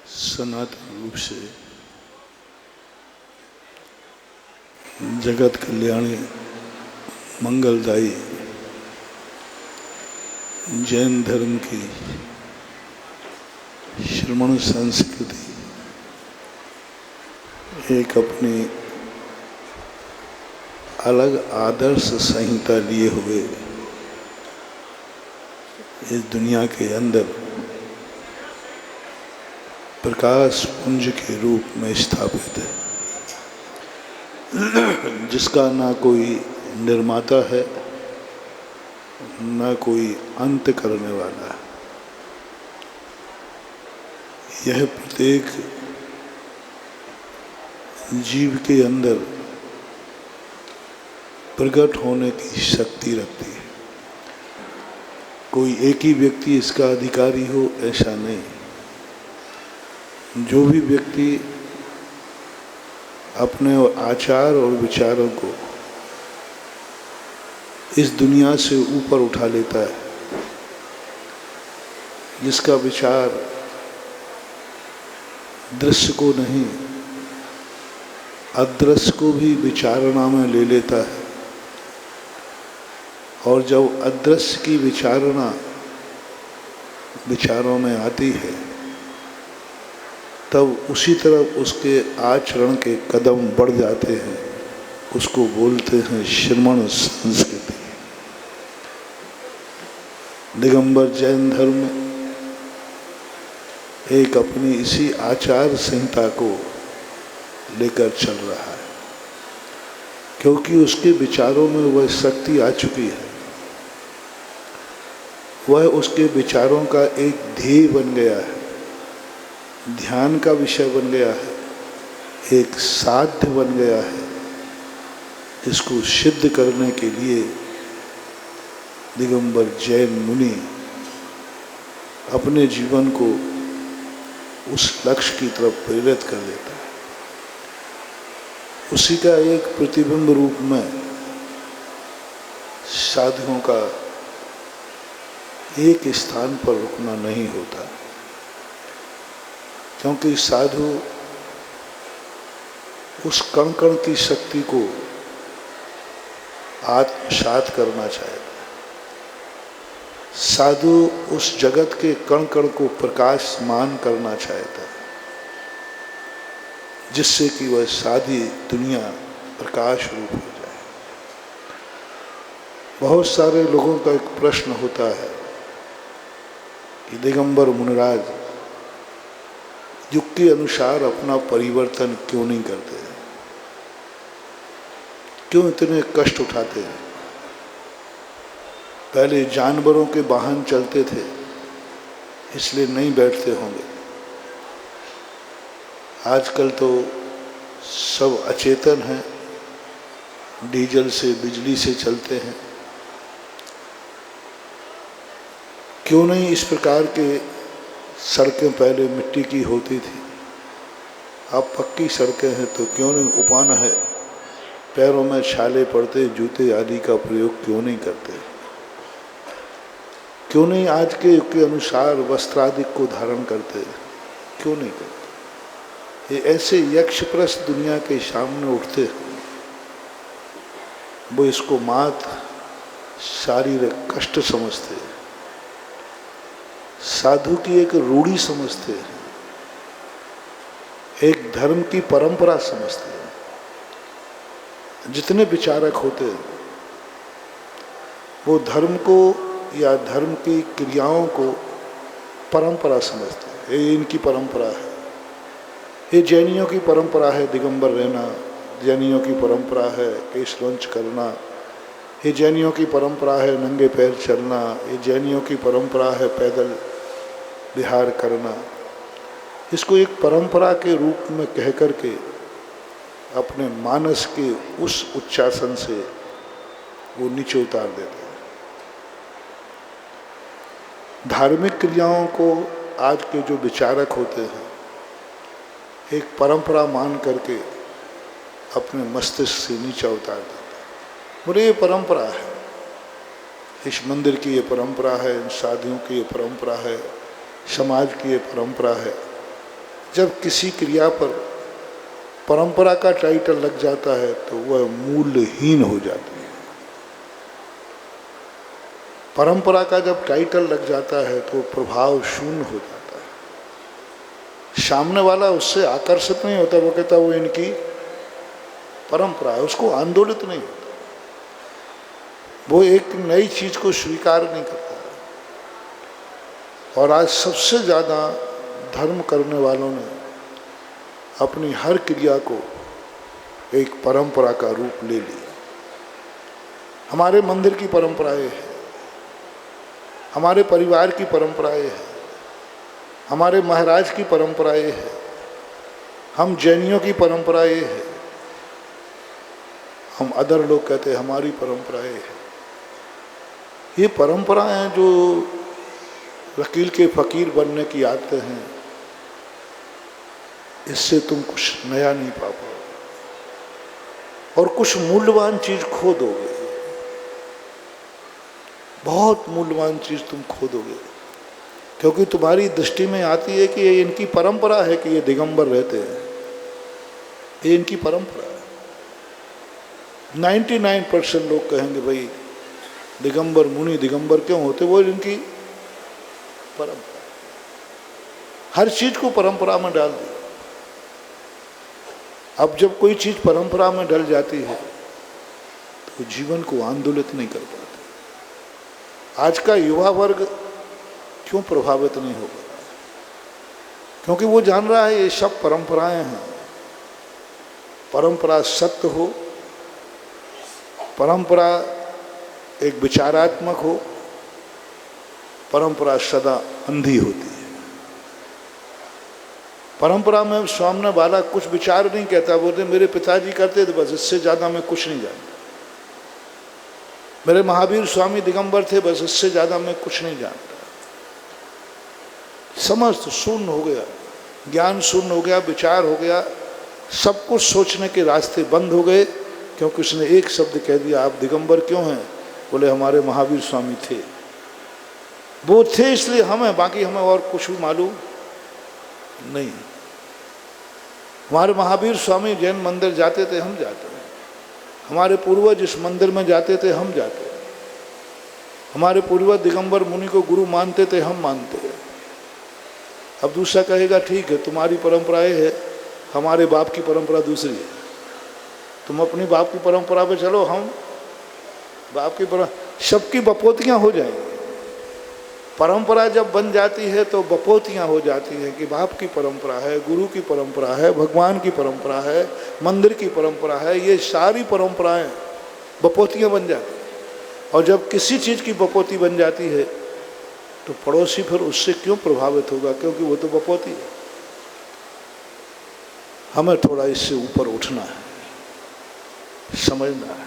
सनातन रूप से जगत कल्याणी मंगलदायी जैन धर्म की श्रमण संस्कृति एक अपनी अलग आदर्श संहिता लिए हुए इस दुनिया के अंदर प्रकाश पुंज के रूप में स्थापित है, जिसका ना कोई निर्माता है ना कोई अंत करने वाला है। यह प्रत्येक जीव के अंदर प्रकट होने की शक्ति रखती है। कोई एक ही व्यक्ति इसका अधिकारी हो ऐसा नहीं। जो भी व्यक्ति अपने आचार और विचारों को इस दुनिया से ऊपर उठा लेता है, जिसका विचार दृश्य को नहीं अदृश्य को भी विचारणा में ले लेता है, और जब अदृश्य की विचारणा विचारों में आती है तब उसी तरफ उसके आचरण के कदम बढ़ जाते हैं। उसको बोलते हैं श्रमण संस्कृति। दिगंबर जैन धर्म में एक अपनी इसी आचार संहिता को लेकर चल रहा है, क्योंकि उसके विचारों में वह शक्ति आ चुकी है। वह उसके विचारों का एक ध्येय बन गया है, ध्यान का विषय बन गया है, एक साध्य बन गया है। इसको सिद्ध करने के लिए दिगंबर जैन मुनि अपने जीवन को उस लक्ष्य की तरफ प्रेरित कर देता है। उसी का एक प्रतिबिंब रूप में साधुओं का एक स्थान पर रुकना नहीं होता, क्योंकि साधु उस कण कण की शक्ति को आत्मसात करना चाहता है। साधु उस जगत के कण कण को प्रकाशमान करना चाहता है, जिससे कि वह सारी दुनिया प्रकाश रूप हो जाए। बहुत सारे लोगों का एक प्रश्न होता है कि दिगंबर मुनिराज युग के अनुसार अपना परिवर्तन क्यों नहीं करते, क्यों इतने कष्ट उठाते हैं। पहले जानवरों के वाहन चलते थे इसलिए नहीं बैठते होंगे, आजकल तो सब अचेतन हैं, डीजल से बिजली से चलते हैं। क्यों नहीं इस प्रकार के सड़कें पहले मिट्टी की होती थी, अब पक्की सड़कें हैं, तो क्यों नहीं उपान है, पैरों में छाले पड़ते, जूते आदि का प्रयोग क्यों नहीं करते। क्यों नहीं आज के युग के अनुसार वस्त्रादि को धारण करते, क्यों नहीं करते। ये ऐसे यक्षप्रस्त दुनिया के सामने उठते हैं, वो इसको मात शारीरिक कष्ट समझते हैं, साधु की एक रूढ़ी समझते हैं, एक धर्म की परंपरा समझते हैं। जितने विचारक होते हैं वो धर्म को या धर्म की क्रियाओं को परंपरा समझते हैं। ये इनकी परंपरा है, ये जैनियों की परंपरा है दिगंबर रहना, जैनियों की परंपरा है केशवंश करना, ये जैनियों की परंपरा है नंगे पैर चलना, ये जैनियों की परंपरा है पैदल विहार करना। इसको एक परंपरा के रूप में कह करके अपने मानस के उस उच्चासन से वो नीचे उतार देते हैं। धार्मिक क्रियाओं को आज के जो विचारक होते हैं एक परंपरा मान करके अपने मस्तिष्क से नीचे उतार देते हैं। बोले ये परंपरा है, इस मंदिर की ये परंपरा है, इन साधुओं की ये परंपरा है, समाज की ये परंपरा है, जब किसी क्रिया पर परंपरा का टाइटल लग जाता है तो वह मूल्यहीन हो जाती है। परंपरा का जब टाइटल लग जाता है तो प्रभाव शून्य हो जाता है। सामने वाला उससे आकर्षित नहीं होता, वो कहता वो इनकी परंपरा है, उसको आंदोलित नहीं होता, वो एक नई चीज को स्वीकार नहीं करता। और आज सबसे ज्यादा धर्म करने वालों ने अपनी हर क्रिया को एक परंपरा का रूप ले लिया। हमारे मंदिर की परंपराएं हैं, हमारे परिवार की परंपराएं हैं, हमारे महाराज की परंपराएं हैं, हम जैनियों की परंपराएं हैं, हम अदर लोग कहते हैं हमारी परंपराएं हैं। ये परंपराएं जो वकील के फकीर बनने की आदतें हैं, इससे तुम कुछ नया नहीं पा पाओगे और कुछ मूल्यवान चीज खो दोगे, बहुत मूल्यवान चीज तुम खो दोगे, क्योंकि तुम्हारी दृष्टि में आती है कि ये इनकी परंपरा है कि ये दिगंबर रहते हैं, ये इनकी परंपरा है। 99% लोग कहेंगे भाई दिगंबर मुनि दिगंबर क्यों होते, वो इनकी परंपरा। हर चीज को परंपरा में डाल दिया। अब जब कोई चीज परंपरा में डल जाती है तो जीवन को आंदोलित नहीं कर पाते। आज का युवा वर्ग क्यों प्रभावित नहीं होगा? क्योंकि वो जान रहा है ये सब परंपराएं हैं। परंपरा सत्य हो, परंपरा एक विचारात्मक हो, परंपरा सदा अंधी होती है। परंपरा में सामने वाला कुछ विचार नहीं कहता, बोलते मेरे पिताजी करते थे बस, इससे ज्यादा मैं कुछ नहीं जानता। मेरे महावीर स्वामी दिगंबर थे, बस इससे ज्यादा मैं कुछ नहीं जानता। समस्त शून्य हो गया, ज्ञान शून्य हो गया, विचार हो गया, सब कुछ सोचने के रास्ते बंद हो गए, क्योंकि उसने एक शब्द कह दिया, आप दिगंबर क्यों हैं? बोले हमारे महावीर स्वामी थे, वो थे इसलिए हम हैं, बाकी हमें और कुछ भी मालूम नहीं। हमारे महावीर स्वामी जैन मंदिर जाते थे, हम जाते हैं। हमारे पूर्वज इस मंदिर में जाते थे, हम जाते हैं। हमारे पूर्वज दिगंबर मुनि को गुरु मानते थे, हम मानते हैं। अब दूसरा कहेगा ठीक है तुम्हारी परंपराएं है, हमारे बाप की परंपरा दूसरी है, तुम अपनी बाप की परंपरा पे चलो, हम बाप की परंपरा, सबकी बपोतियां हो जाएंगी। परंपरा जब बन जाती है तो बपोतियां हो जाती हैं कि बाप की परंपरा है, गुरु की परंपरा है, भगवान की परंपरा है, मंदिर की परंपरा है, ये सारी परंपराएं बपोतियां बन जाती हैं। और जब किसी चीज़ की बपोती बन जाती है तो पड़ोसी फिर उससे क्यों प्रभावित होगा, क्योंकि वो तो बपोती है। हमें थोड़ा इससे ऊपर उठना है, समझना है,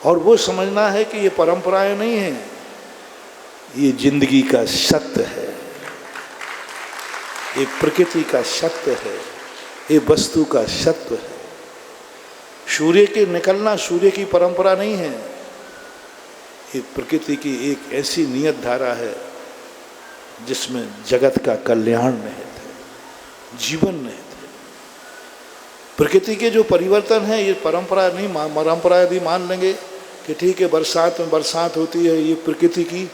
और वो समझना है कि ये परंपराएं नहीं हैं, ये जिंदगी का सत्य है, ये प्रकृति का सत्य है, ये वस्तु का सत्य है। सूर्य के निकलना सूर्य की परंपरा नहीं है, ये प्रकृति की एक ऐसी नियत धारा है जिसमें जगत का कल्याण निहित है, जीवन निहित है। प्रकृति के जो परिवर्तन है ये परंपरा नहीं, परंपरा यदि मान लेंगे कि ठीक है बरसात में बरसात होती है, ये प्रकृति की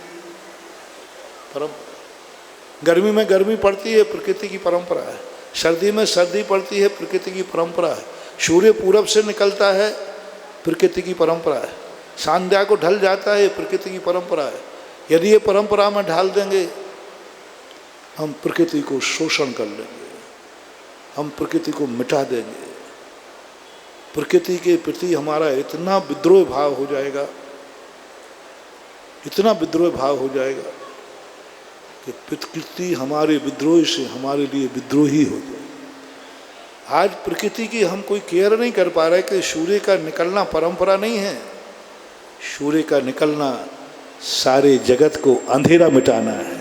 परंपरा। गर्मी में गर्मी पड़ती है, प्रकृति की परंपरा है। सर्दी में सर्दी पड़ती है, प्रकृति की परंपरा है। सूर्य पूरब से निकलता है, प्रकृति की परंपरा है। संध्या को ढल जाता है, प्रकृति की परंपरा है। यदि ये परंपरा में ढाल देंगे हम प्रकृति को शोषण कर लेंगे, हम प्रकृति को मिटा देंगे। प्रकृति के प्रति हमारा इतना विद्रोह भाव हो जाएगा, इतना विद्रोह भाव हो जाएगा कि प्रकृति हमारे विद्रोह से हमारे लिए विद्रोही हो जाए। आज प्रकृति की हम कोई केयर नहीं कर पा रहे कि सूर्य का निकलना परंपरा नहीं है, सूर्य का निकलना सारे जगत को अंधेरा मिटाना है।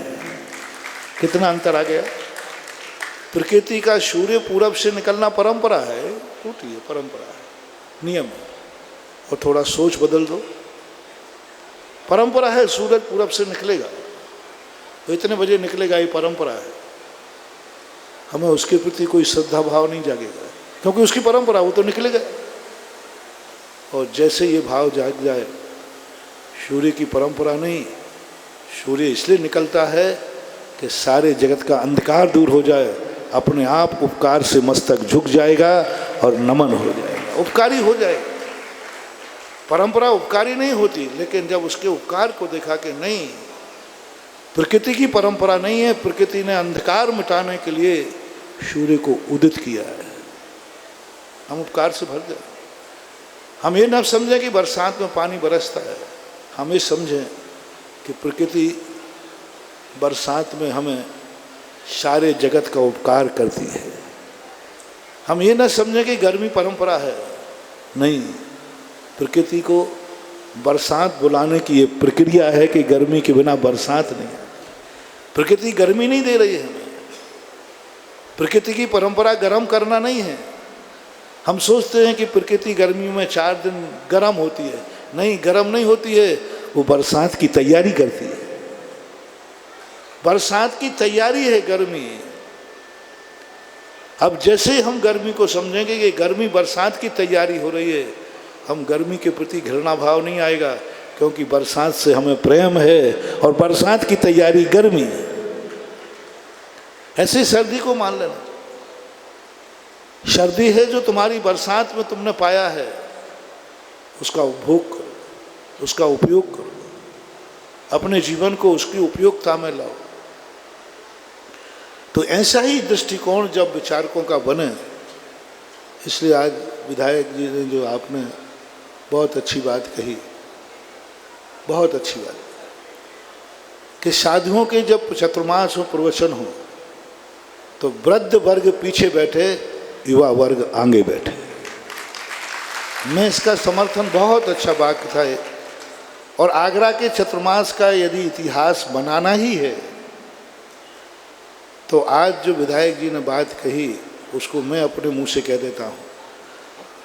कितना अंतर आ गया। प्रकृति का सूर्य पूरब से निकलना परंपरा है, टूटी है, परंपरा है, नियम है। और थोड़ा सोच बदल दो, परंपरा है सूरज पूरब से निकलेगा तो इतने बजे निकलेगा, ये परंपरा है। हमें उसके प्रति कोई श्रद्धा भाव नहीं जागेगा, क्योंकि उसकी परंपरा, वो तो निकलेगा। और जैसे ये भाव जाग जाए, सूर्य की परंपरा नहीं, सूर्य इसलिए निकलता है कि सारे जगत का अंधकार दूर हो जाए, अपने आप उपकार से मस्तक झुक जाएगा और नमन हो जाएगा, उपकारी हो जाएगा। परंपरा उपकारी नहीं होती, लेकिन जब उसके उपकार को देखा कि नहीं, प्रकृति की परंपरा नहीं है, प्रकृति ने अंधकार मिटाने के लिए सूर्य को उदित किया है, हम उपकार से भर जाए। हम ये न समझें कि बरसात में पानी बरसता है, हम ये समझें कि प्रकृति बरसात में हमें सारे जगत का उपकार करती है। हम ये न समझें कि गर्मी परंपरा है, नहीं, प्रकृति को बरसात बुलाने की ये प्रक्रिया है कि गर्मी के बिना बरसात नहीं है। प्रकृति गर्मी नहीं दे रही है हमें, प्रकृति की परंपरा गर्म करना नहीं है। हम सोचते हैं कि प्रकृति गर्मियों में 4 दिन गर्म होती है, नहीं, गर्म नहीं होती है, वो बरसात की तैयारी करती है। बरसात की तैयारी है गर्मी। अब जैसे हम गर्मी को समझेंगे कि गर्मी बरसात की तैयारी हो रही है, हम गर्मी के प्रति घृणा भाव नहीं आएगा, क्योंकि बरसात से हमें प्रेम है और बरसात की तैयारी गर्मी है। ऐसे सर्दी को मान लेना, सर्दी है जो तुम्हारी बरसात में तुमने पाया है, उसका उपभोग करो, उसका उपयोग करो, अपने जीवन को उसकी उपयोगिता में लाओ। तो ऐसा ही दृष्टिकोण जब विचारकों का बने, इसलिए आज विधायक जी ने जो आपने बहुत अच्छी बात कही, बहुत अच्छी बात, कि साधुओं के जब चतुर्मास हो, प्रवचन हो, तो वृद्ध वर्ग पीछे बैठे, युवा वर्ग आगे बैठे। मैं इसका समर्थन, बहुत अच्छा वाक्य था। और आगरा के चतुर्मास का यदि इतिहास बनाना ही है, तो आज जो विधायक जी ने बात कही उसको मैं अपने मुंह से कह देता हूँ,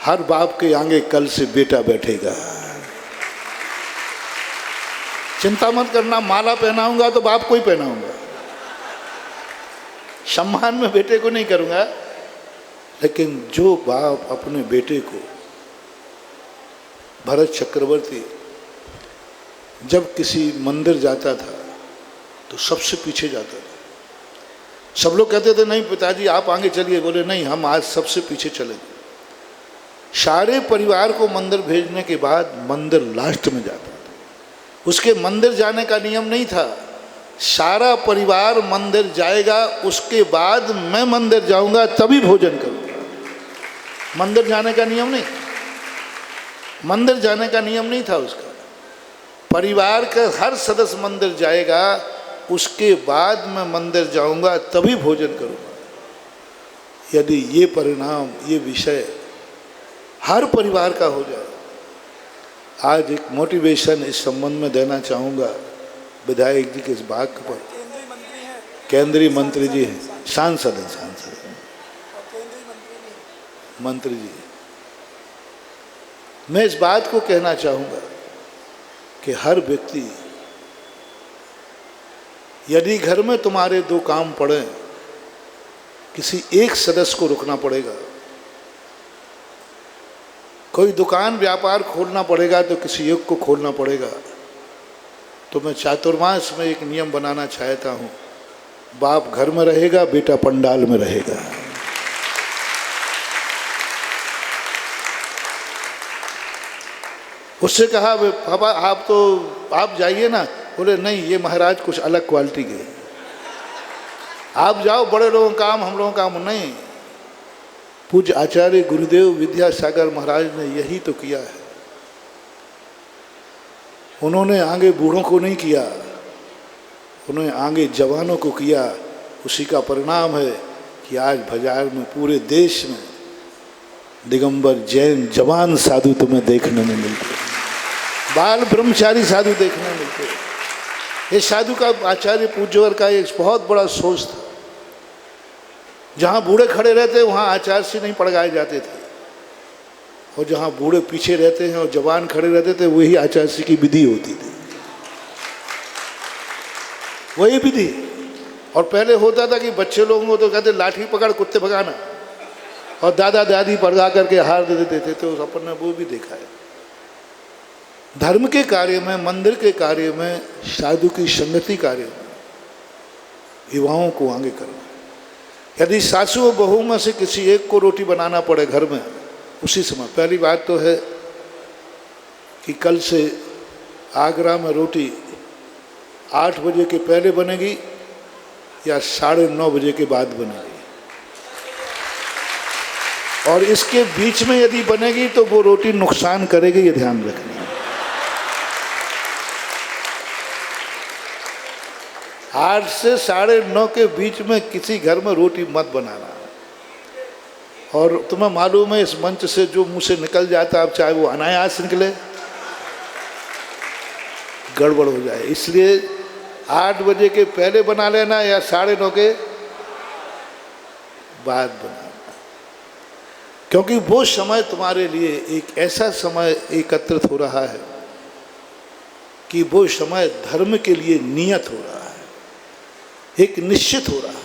हर बाप के आगे कल से बेटा बैठेगा। चिंता मत करना, माला पहनाऊंगा तो बाप को ही पहनाऊंगा, सम्मान में बेटे को नहीं करूंगा। लेकिन जो बाप अपने बेटे को, भरत चक्रवर्ती जब किसी मंदिर जाता था तो सबसे पीछे जाता था। सब लोग कहते थे नहीं पिताजी आप आगे चलिए, बोले नहीं हम आज सबसे पीछे चलेंगे। सारे परिवार को मंदिर भेजने के बाद मंदिर लास्ट में जाता था। उसके मंदिर जाने का नियम नहीं था, सारा परिवार मंदिर जाएगा, उसके बाद मैं मंदिर जाऊंगा तभी भोजन करूंगा। मंदिर जाने का नियम नहीं, मंदिर जाने का नियम नहीं था उसका। परिवार का हर सदस्य मंदिर जाएगा, उसके बाद मैं मंदिर जाऊंगा तभी भोजन करूंगा। यदि ये परिणाम, ये विषय हर परिवार का हो जाए। आज एक मोटिवेशन इस संबंध में देना चाहूँगा विधायक जी के इस वाक्य पर। केंद्रीय मंत्री जी हैं, सांसद हैं, सांसद मंत्री जी। मैं इस बात को कहना चाहूँगा कि हर व्यक्ति, यदि घर में तुम्हारे 2 काम पड़े, किसी एक सदस्य को रुकना पड़ेगा। कोई दुकान व्यापार खोलना पड़ेगा तो किसी एक को खोलना पड़ेगा। तो मैं चातुर्मास में एक नियम बनाना चाहता हूँ, बाप घर में रहेगा, बेटा पंडाल में रहेगा। उससे कहा पापा आप जाइए ना, बोले नहीं ये महाराज कुछ अलग क्वालिटी के, आप जाओ, बड़े लोगों का काम, हम लोगों का काम नहीं। पूज्य आचार्य गुरुदेव विद्यासागर महाराज ने यही तो किया है। उन्होंने आगे बूढ़ों को नहीं किया, उन्होंने आगे जवानों को किया। उसी का परिणाम है कि आज बाजार में पूरे देश में दिगंबर जैन जवान साधु तुम्हें देखने में मिलते, बाल ब्रह्मचारी साधु देखने में मिलते। ये साधु का आचार्य पूज्यवर का एक बहुत बड़ा सोच था। जहाँ बूढ़े खड़े रहते वहाँ आचार्य से नहीं पढ़ाए जाते थे, और जहाँ बूढ़े पीछे रहते हैं और जवान खड़े रहते थे वही आचार्य की विधि होती थी, वही विधि। और पहले होता था कि बच्चे लोगों को तो कहते लाठी पकड़ कुत्ते भगाना, और दादा दादी पढ़ा करके हार दे देते थे, तो अपन ने वो भी देखा है। धर्म के कार्य में, मंदिर के कार्य में, साधु की संगति कार्य में युवाओं को आगे करना। यदि सासू और बहू में से किसी एक को रोटी बनाना पड़े घर में उसी समय, पहली बात तो है कि कल से आगरा में रोटी 8 बजे के पहले बनेगी या 9:30 बजे के बाद बनेगी, और इसके बीच में यदि बनेगी तो वो रोटी नुकसान करेगी, ये ध्यान रखना। 8 से 9:30 के बीच में किसी घर में रोटी मत बनाना। और तुम्हें मालूम है इस मंच से जो मुंह से निकल जाता है, अब चाहे वो अनायास निकले, गड़बड़ हो जाए, इसलिए 8 बजे के पहले बना लेना या 9:30 के बाद बनाना, क्योंकि वो समय तुम्हारे लिए एक ऐसा समय एकत्रित हो रहा है कि वो समय धर्म के लिए नियत हो रहा है, एक निश्चित हो रहा है,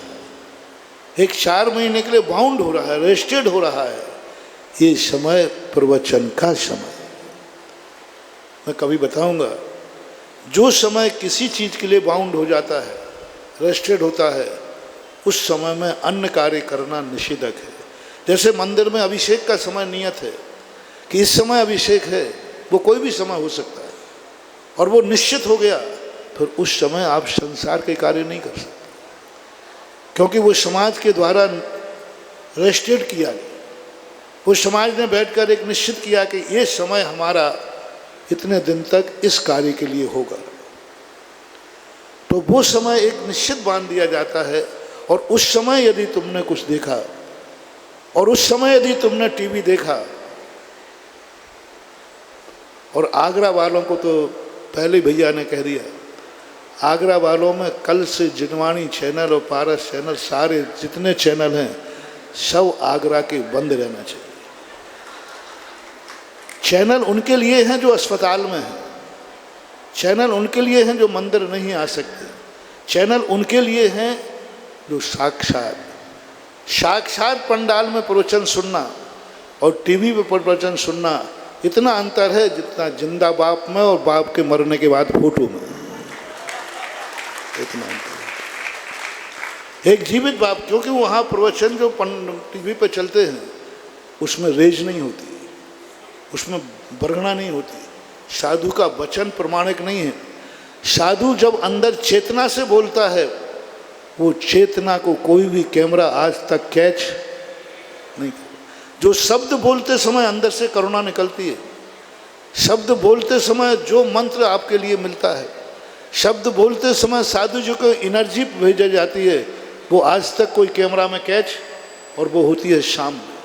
एक 4 महीने के लिए बाउंड हो रहा है, रेस्टेड हो रहा है। ये समय प्रवचन का समय। मैं कभी बताऊंगा, जो समय किसी चीज़ के लिए बाउंड हो जाता है, रेस्टेड होता है, उस समय में अन्य कार्य करना निषेधक है। जैसे मंदिर में अभिषेक का समय नियत है कि इस समय अभिषेक है, वो कोई भी समय हो सकता है, और वो निश्चित हो गया, फिर उस समय आप संसार के कार्य नहीं कर सकते, क्योंकि वो समाज के द्वारा रेस्टेड किया गया। वो समाज ने बैठकर एक निश्चित किया कि ये समय हमारा इतने दिन तक इस कार्य के लिए होगा, तो वो समय एक निश्चित बांध दिया जाता है। और उस समय यदि तुमने कुछ देखा, और उस समय यदि तुमने टीवी देखा, और आगरा वालों को तो पहले भैया ने कह दिया, आगरा वालों में कल से जिनवाणी चैनल और पारस चैनल, सारे जितने चैनल हैं सब आगरा के बंद रहना चाहिए। चैनल उनके लिए हैं जो अस्पताल में हैं, चैनल उनके लिए हैं जो मंदिर नहीं आ सकते, चैनल उनके लिए हैं जो साक्षात पंडाल में प्रवचन सुनना और टीवी पे प्रवचन सुनना, इतना अंतर है जितना जिंदा बाप में और बाप के मरने के बाद फोटो में, इतना अंतर है। एक जीवित बाप, क्योंकि वहाँ प्रवचन जो टीवी पे चलते हैं उसमें रेज नहीं होती, उसमें बरगना नहीं होती, साधु का वचन प्रमाणिक नहीं है। साधु जब अंदर चेतना से बोलता है, वो चेतना को कोई भी कैमरा आज तक कैच नहीं कर। जो शब्द बोलते समय अंदर से करुणा निकलती है, शब्द बोलते समय जो मंत्र आपके लिए मिलता है, शब्द बोलते समय साधु जी को एनर्जी भेजी जाती है, वो आज तक कोई कैमरा में कैच, और वो होती है शाम में।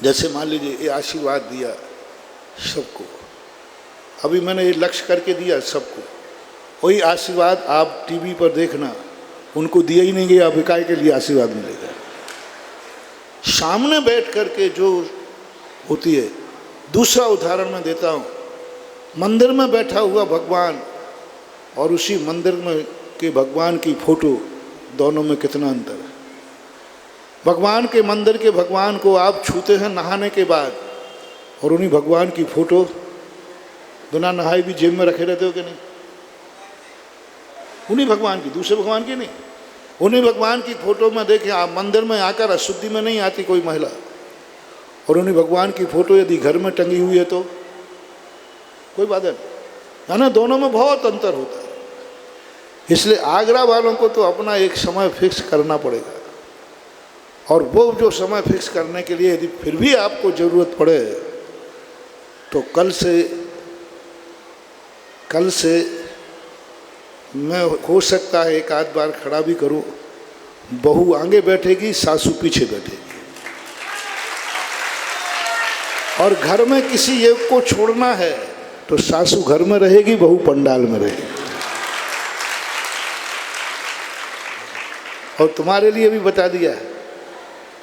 जैसे मान लीजिए ये आशीर्वाद दिया सबको, अभी मैंने ये लक्ष्य करके दिया सबको, वही आशीर्वाद आप टीवी पर देखना, उनको दिया ही नहीं गया, अब इकाई के लिए आशीर्वाद मिलेगा। सामने बैठ करके जो होती है, दूसरा उदाहरण मैं देता हूँ, मंदिर में बैठा हुआ भगवान और उसी मंदिर में के भगवान की फोटो, दोनों में कितना अंतर है। भगवान के मंदिर के भगवान को आप छूते हैं नहाने के बाद, और उन्हीं भगवान की फोटो बिना नहाए भी जेब में रखे रहते हो कि नहीं? उन्हीं भगवान की, दूसरे भगवान की नहीं, उन्हीं भगवान की फोटो में देखें आप, मंदिर में आकर अशुद्धि में नहीं आती कोई महिला, और उन्हीं भगवान की फोटो यदि घर में टंगी हुई है तो कोई बात नहीं, है ना? दोनों में बहुत अंतर होता है। इसलिए आगरा वालों को तो अपना एक समय फिक्स करना पड़ेगा, और वो जो समय फिक्स करने के लिए यदि फिर भी आपको ज़रूरत पड़े तो कल से मैं हो सकता है एक आध बार खड़ा भी करूं, बहू आगे बैठेगी, सासू पीछे बैठेगी, और घर में किसी एक को छोड़ना है तो सासू घर में रहेगी, बहू पंडाल में रहेगी। और तुम्हारे लिए भी बता दिया है,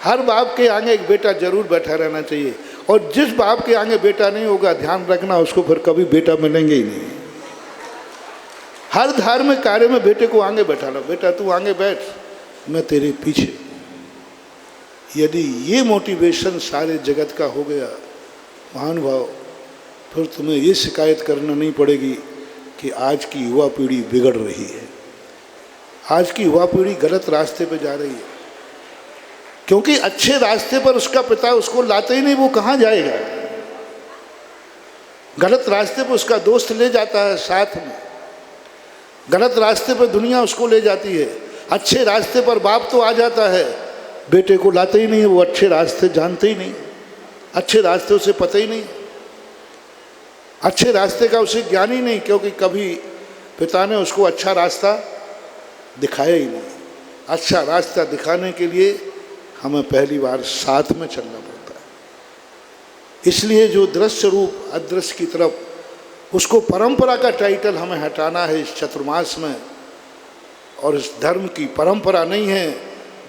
हर बाप के आगे एक बेटा जरूर बैठा रहना चाहिए, और जिस बाप के आगे बेटा नहीं होगा, ध्यान रखना उसको फिर कभी बेटा मिलेंगे ही नहीं। हर धार्मिक कार्य में बेटे को आगे बैठाना, बेटा तू आगे बैठ, मैं तेरे पीछे। यदि ये मोटिवेशन सारे जगत का हो गया महानुभाव, फिर तुम्हें ये शिकायत करना नहीं पड़ेगी कि आज की युवा पीढ़ी बिगड़ रही है, आज की युवा पीढ़ी गलत रास्ते पे जा रही है। क्योंकि अच्छे रास्ते पर उसका पिता उसको लाते ही नहीं, वो कहाँ जाएगा। गलत रास्ते पर उसका दोस्त ले जाता है साथ में, गलत रास्ते पर दुनिया उसको ले जाती है। अच्छे रास्ते पर बाप तो आ जाता है, बेटे को लाते ही नहीं है, वो अच्छे रास्ते जानते ही नहीं, अच्छे रास्ते उसे पता ही नहीं, अच्छे रास्ते का उसे ज्ञान ही नहीं, क्योंकि कभी पिता ने उसको अच्छा रास्ता दिखाया ही नहीं। अच्छा रास्ता दिखाने के लिए हमें पहली बार साथ में चलना पड़ता है। इसलिए जो दृश्य रूप अदृश्य की तरफ, उसको परंपरा का टाइटल हमें हटाना है इस चतुर्मास में। और इस धर्म की परंपरा नहीं है,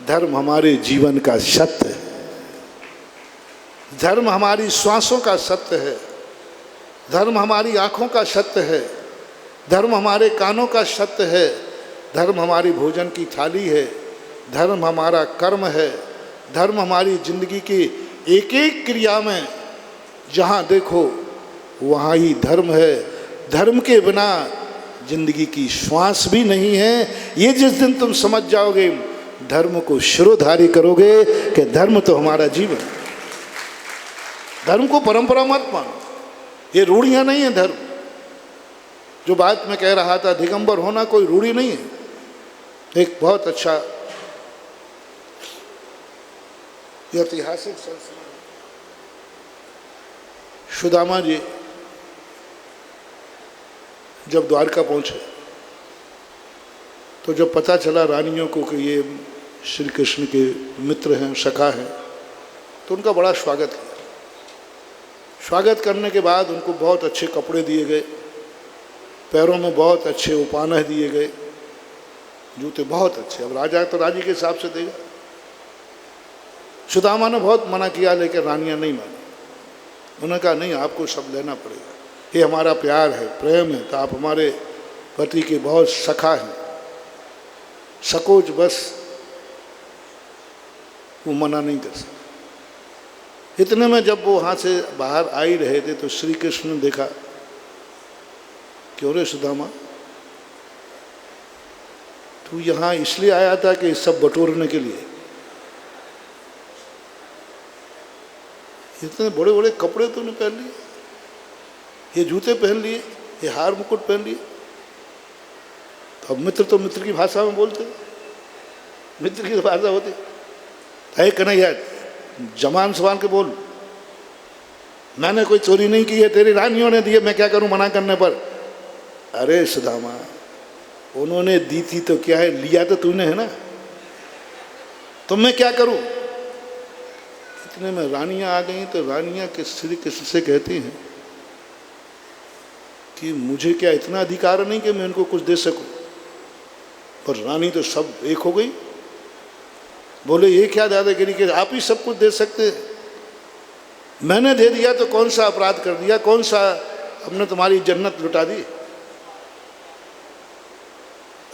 धर्म हमारे जीवन का सत्य है, धर्म हमारी श्वासों का सत्य है, धर्म हमारी आँखों का सत्य है, धर्म हमारे कानों का सत्य है, धर्म हमारी भोजन की थाली है, धर्म हमारा कर्म है, धर्म हमारी जिंदगी की एक एक क्रिया में जहाँ देखो वहाँ ही धर्म है। धर्म के बिना जिंदगी की श्वास भी नहीं है। ये जिस दिन तुम समझ जाओगे, धर्म को शिरोधार्य करोगे कि धर्म तो हमारा जीवन। धर्म को परंपरा मत मानो, ये रूढ़ियाँ नहीं है धर्म। जो बात मैं कह रहा था, दिगंबर होना कोई रूढ़ी नहीं है। एक बहुत अच्छा ऐतिहासिक संस्मरण, सुदामा जी जब द्वारका पहुंचे तो जब पता चला रानियों को कि ये श्री कृष्ण के मित्र हैं, सखा हैं, तो उनका बड़ा स्वागत किया। स्वागत करने के बाद उनको बहुत अच्छे कपड़े दिए गए, पैरों में बहुत अच्छे उपानह दिए गए, जूते बहुत अच्छे। अब राजा तो राजी के हिसाब से देगा। सुदामा ने बहुत मना किया, लेकिन रानियां नहीं मानी। उन्होंने कहा नहीं, आपको सब लेना पड़ेगा, ये हमारा प्यार है, प्रेम है, तो आप हमारे पति के बहुत सखा हैं, सकोच बस वो मना नहीं कर सकते। इतने में जब वो वहाँ से बाहर आ ही रहे थे तो श्री कृष्ण ने देखा, क्यों रे सुदामा, तू यहाँ इसलिए आया था कि सब बटोरने के लिए? इतने बड़े बड़े कपड़े तूने पहन लिए, ये जूते पहन लिए, ये हार मुकुट पहन लिए। तो अब मित्र तो मित्र की भाषा में बोलते, मित्र की भाषा होती है कन्हैया, जमान समान के बोल, मैंने कोई चोरी नहीं की है, तेरी रानियों ने दिए, मैं क्या करूं मना करने पर? अरे सुदामा, उन्होंने दी थी तो क्या है, लिया तो तूने है ना, तो मैं क्या करूं? इतने में रानियां आ गई। तो रानियां श्री कृष्ण से कहती हैं कि मुझे क्या इतना अधिकार नहीं कि मैं इनको कुछ दे सकूं? पर रानी तो सब एक हो गई, बोले ये क्या दादागिरी के, आप ही सब कुछ दे सकते हैं, मैंने दे दिया तो कौन सा अपराध कर दिया, कौन सा हमने तुम्हारी जन्नत लुटा दी।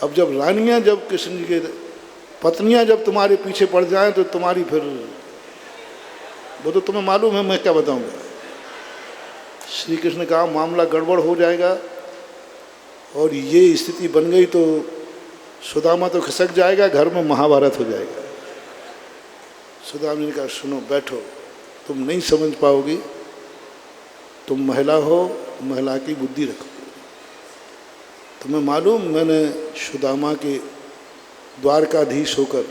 अब जब रानियां, जब कृष्ण जी के पत्नियां जब तुम्हारे पीछे पड़ जाएं तो तुम्हारी फिर वो तो तुम्हें मालूम है, मैं क्या बताऊंगा। श्री कृष्ण ने कहा मामला गड़बड़ हो जाएगा, और ये स्थिति बन गई तो सुदामा तो खिसक जाएगा, घर में महाभारत हो जाएगा। सुदामा ने कहा सुनो, बैठो, तुम नहीं समझ पाओगी, तुम महिला हो, महिला की बुद्धि रखो। तुम्हें मालूम, मैंने सुदामा के द्वारकाधीश होकर,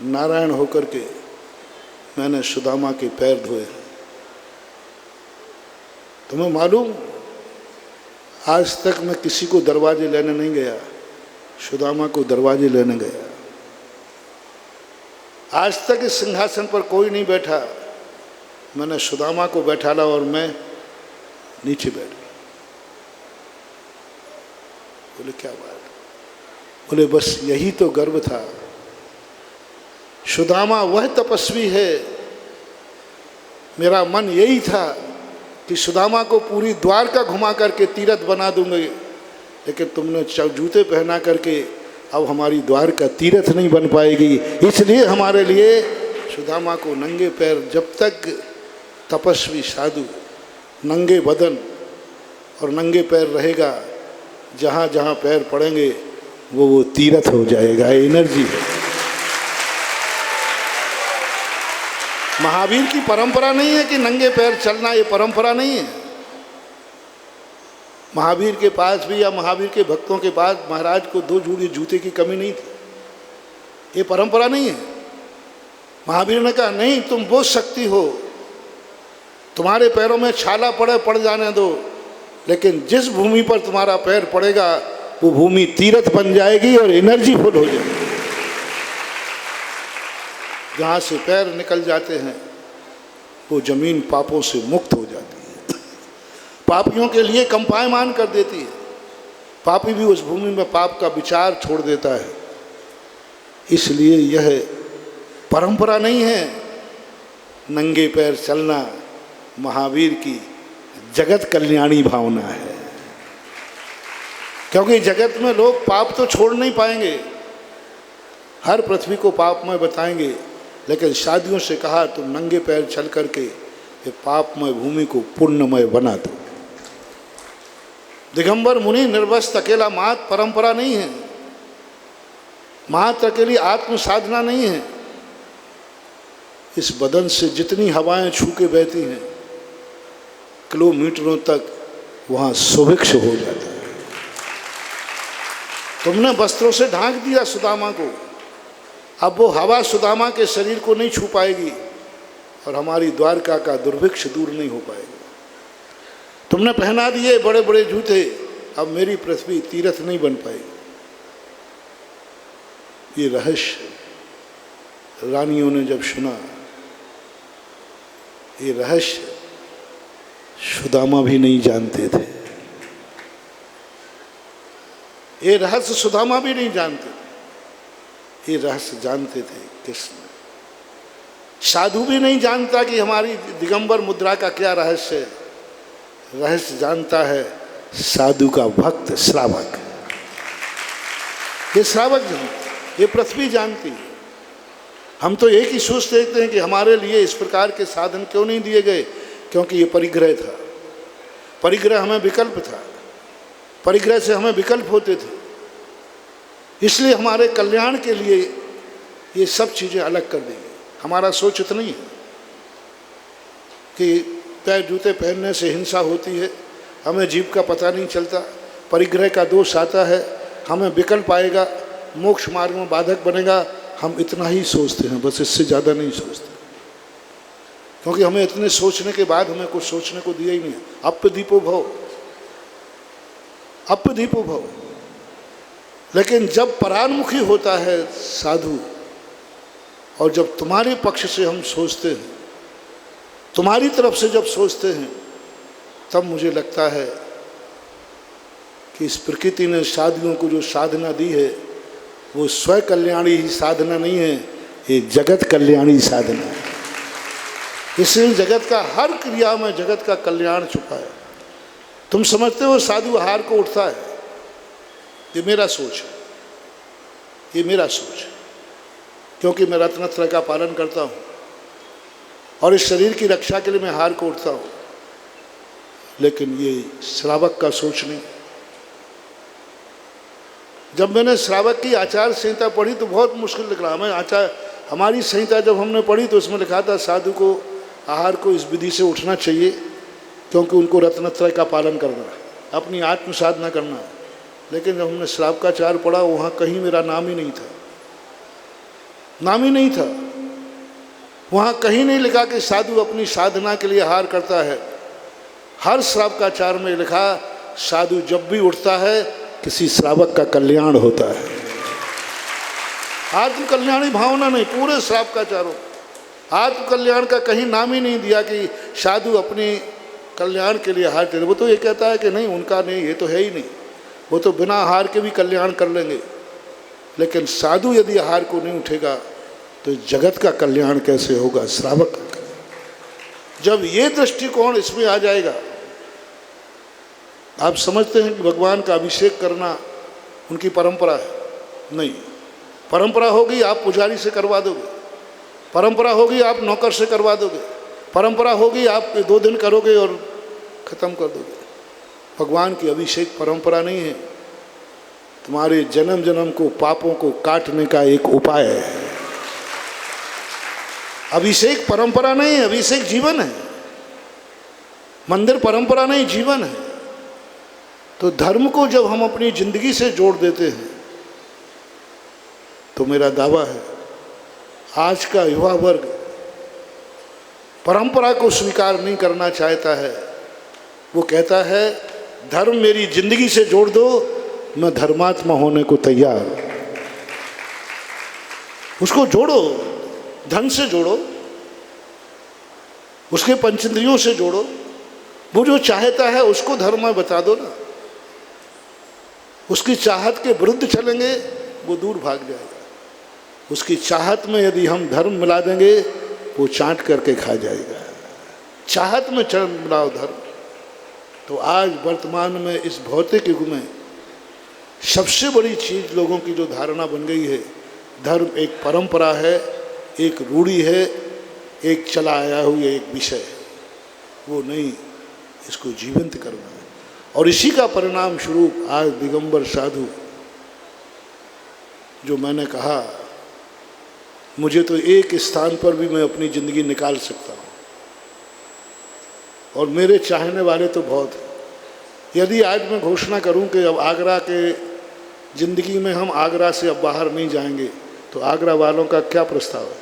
नारायण होकर के मैंने सुदामा के पैर धोए। तुम्हें मालूम, आज तक मैं किसी को दरवाजे लेने नहीं गया, सुदामा को दरवाजे लेने गया। आज तक इस सिंहासन पर कोई नहीं बैठा, मैंने सुदामा को बैठाला और मैं नीचे बैठ गया। बोले क्या बात? बोले बस यही तो गर्व था, सुदामा वह तपस्वी है। मेरा मन यही था कि सुदामा को पूरी द्वारका घुमा करके तीर्थ बना दूंगे, लेकिन तुमने जूते पहना करके अब हमारी द्वारका तीर्थ नहीं बन पाएगी। इसलिए हमारे लिए सुदामा को नंगे पैर, जब तक तपस्वी साधु नंगे बदन और नंगे पैर रहेगा, जहाँ जहाँ पैर पड़ेंगे वो तीर्थ हो जाएगा, एनर्जी है। महावीर की परंपरा नहीं है कि नंगे पैर चलना, ये परंपरा नहीं है। महावीर के पास भी या महावीर के भक्तों के पास महाराज को 2 जोड़ी जूते की कमी नहीं थी, ये परंपरा नहीं है। महावीर ने कहा नहीं, तुम बोझ सकती हो, तुम्हारे पैरों में छाला पड़ जाने दो, लेकिन जिस भूमि पर तुम्हारा पैर पड़ेगा वो भूमि तीर्थ बन जाएगी और एनर्जी फुल हो जाएगी। जहाँ से पैर निकल जाते हैं वो जमीन पापों से मुक्त हो जाती है, पापियों के लिए कंपायमान कर देती है। पापी भी उस भूमि में पाप का विचार छोड़ देता है। इसलिए यह परंपरा नहीं है नंगे पैर चलना, महावीर की जगत कल्याणी भावना है। क्योंकि जगत में लोग पाप तो छोड़ नहीं पाएंगे, हर पृथ्वी को पापमय बताएंगे, लेकिन शादियों से कहा तुम नंगे पैर चल करके ये पापमय भूमि को पुण्यमय बना दो। दिगंबर मुनि निर्वस्त्र अकेला मात्र परंपरा नहीं है, मात्र अकेली आत्म साधना नहीं है। इस बदन से जितनी हवाएं छू के बहती हैं किलोमीटरों तक वहाँ सुभिक्ष हो जाता है। तुमने वस्त्रों से ढांक दिया सुदामा को, अब वो हवा सुदामा के शरीर को नहीं छू पाएगी और हमारी द्वारका का दुर्भिक्ष दूर नहीं हो पाएगा। तुमने पहना दिए बड़े बड़े जूते, अब मेरी पृथ्वी तीर्थ नहीं बन पाएगी। ये रहस्य रानियों ने जब सुना, ये रहस्य सुदामा भी नहीं जानते थे, ये रहस्य सुदामा भी नहीं जानते थे, ये रहस्य जानते थे कृष्ण। साधु भी नहीं जानता कि हमारी दिगंबर मुद्रा का क्या रहस्य है। रहस्य जानता है साधु का भक्त श्रावक, ये श्रावक जानता, ये पृथ्वी जानती है। हम तो एक ही सोच देखते हैं कि हमारे लिए इस प्रकार के साधन क्यों नहीं दिए गए, क्योंकि ये परिग्रह था, परिग्रह हमें विकल्प था, परिग्रह से हमें विकल्प होते थे। इसलिए हमारे कल्याण के लिए ये सब चीज़ें अलग कर दी गई। हमारा सोच इतना ही है कि पैर जूते पहनने से हिंसा होती है, हमें जीव का पता नहीं चलता, परिग्रह का दोष आता है, हमें विकल्प आएगा, मोक्ष मार्ग में बाधक बनेगा। हम इतना ही सोचते हैं, बस इससे ज़्यादा नहीं सोचते, क्योंकि हमें इतने सोचने के बाद हमें कुछ सोचने को दिया ही नहीं। अप्यदीपो भव, अप्यदीपो भव। लेकिन जब परान्मुखी होता है साधु, और जब तुम्हारे पक्ष से हम सोचते हैं, तुम्हारी तरफ से जब सोचते हैं, तब मुझे लगता है कि इस प्रकृति ने साधुओं को जो साधना दी है वो स्व कल्याणी ही साधना नहीं है, ये जगत कल्याणी साधना है। इसलिए जगत का हर क्रिया में जगत का कल्याण छुपा है। तुम समझते हो साधु आहार को उठता है, ये मेरा सोच है, ये मेरा सोच है, क्योंकि मैं रत्नत्रय का पालन करता हूँ और इस शरीर की रक्षा के लिए मैं आहार को उठता हूँ। लेकिन ये श्रावक का सोच नहीं। जब मैंने श्रावक की आचार संहिता पढ़ी तो बहुत मुश्किल लग रहा। मैं हमारी संहिता जब हमने पढ़ी तो उसमें लिखा था साधु को आहार को इस विधि से उठना चाहिए, क्योंकि उनको रत्नत्रय का पालन करना है, अपनी आत्म साधना करना है। लेकिन जब हमने श्रावकाचार पढ़ा, वहाँ कहीं मेरा नाम ही नहीं था, नाम ही नहीं था। वहाँ कहीं नहीं लिखा कि साधु अपनी साधना के लिए आहार करता है। हर श्रावकाचार में लिखा साधु जब भी उठता है किसी श्रावक का कल्याण होता है। आत्म कल्याणी भावना नहीं, पूरे श्रावकाचारों आत्म कल्याण का कहीं नाम ही नहीं दिया कि साधु अपनी कल्याण के लिए आहार करे। वो तो ये कहता है कि नहीं, उनका नहीं, ये तो है ही नहीं, वो तो बिना आहार के भी कल्याण कर लेंगे। लेकिन साधु यदि आहार को नहीं उठेगा तो जगत का कल्याण कैसे होगा, श्रावक का। जब ये दृष्टिकोण इसमें आ जाएगा आप समझते हैं कि भगवान का अभिषेक करना उनकी परंपरा है? नहीं। परंपरा होगी आप पुजारी से करवा दोगे, परंपरा होगी आप नौकर से करवा दोगे, परंपरा होगी आप 2 दिन करोगे और ख़त्म कर दोगे। भगवान की अभिषेक परंपरा नहीं है, तुम्हारे जन्म जन्म को पापों को काटने का एक उपाय है। अभिषेक परंपरा नहीं है, अभिषेक जीवन है। मंदिर परंपरा नहीं, जीवन है। तो धर्म को जब हम अपनी जिंदगी से जोड़ देते हैं तो मेरा दावा है आज का युवा वर्ग परंपरा को स्वीकार नहीं करना चाहता है। वो कहता है धर्म मेरी जिंदगी से जोड़ दो, मैं धर्मात्मा होने को तैयार। उसको जोड़ो, धन से जोड़ो, उसके पंचेंद्रियों से जोड़ो। वो जो चाहता है उसको धर्म में बता दो ना। उसकी चाहत के विरुद्ध चलेंगे वो दूर भाग जाएगा। उसकी चाहत में यदि हम धर्म मिला देंगे वो चाट करके खा जाएगा। चाहत में मिलाओ धर्म। तो आज वर्तमान में इस भौतिक युग में सबसे बड़ी चीज़ लोगों की जो धारणा बन गई है, धर्म एक परंपरा है, एक रूढ़ी है, एक चला आया हुआ एक विषय है। वो नहीं, इसको जीवंत करना है। और इसी का परिणाम स्वरूप आज दिगंबर साधु, जो मैंने कहा मुझे तो एक स्थान पर भी मैं अपनी ज़िंदगी निकाल सकता हूँ और मेरे चाहने वाले तो बहुत हैं। यदि आज मैं घोषणा करूं कि अब आगरा के ज़िंदगी में हम आगरा से अब बाहर नहीं जाएंगे तो आगरा वालों का क्या प्रस्ताव है?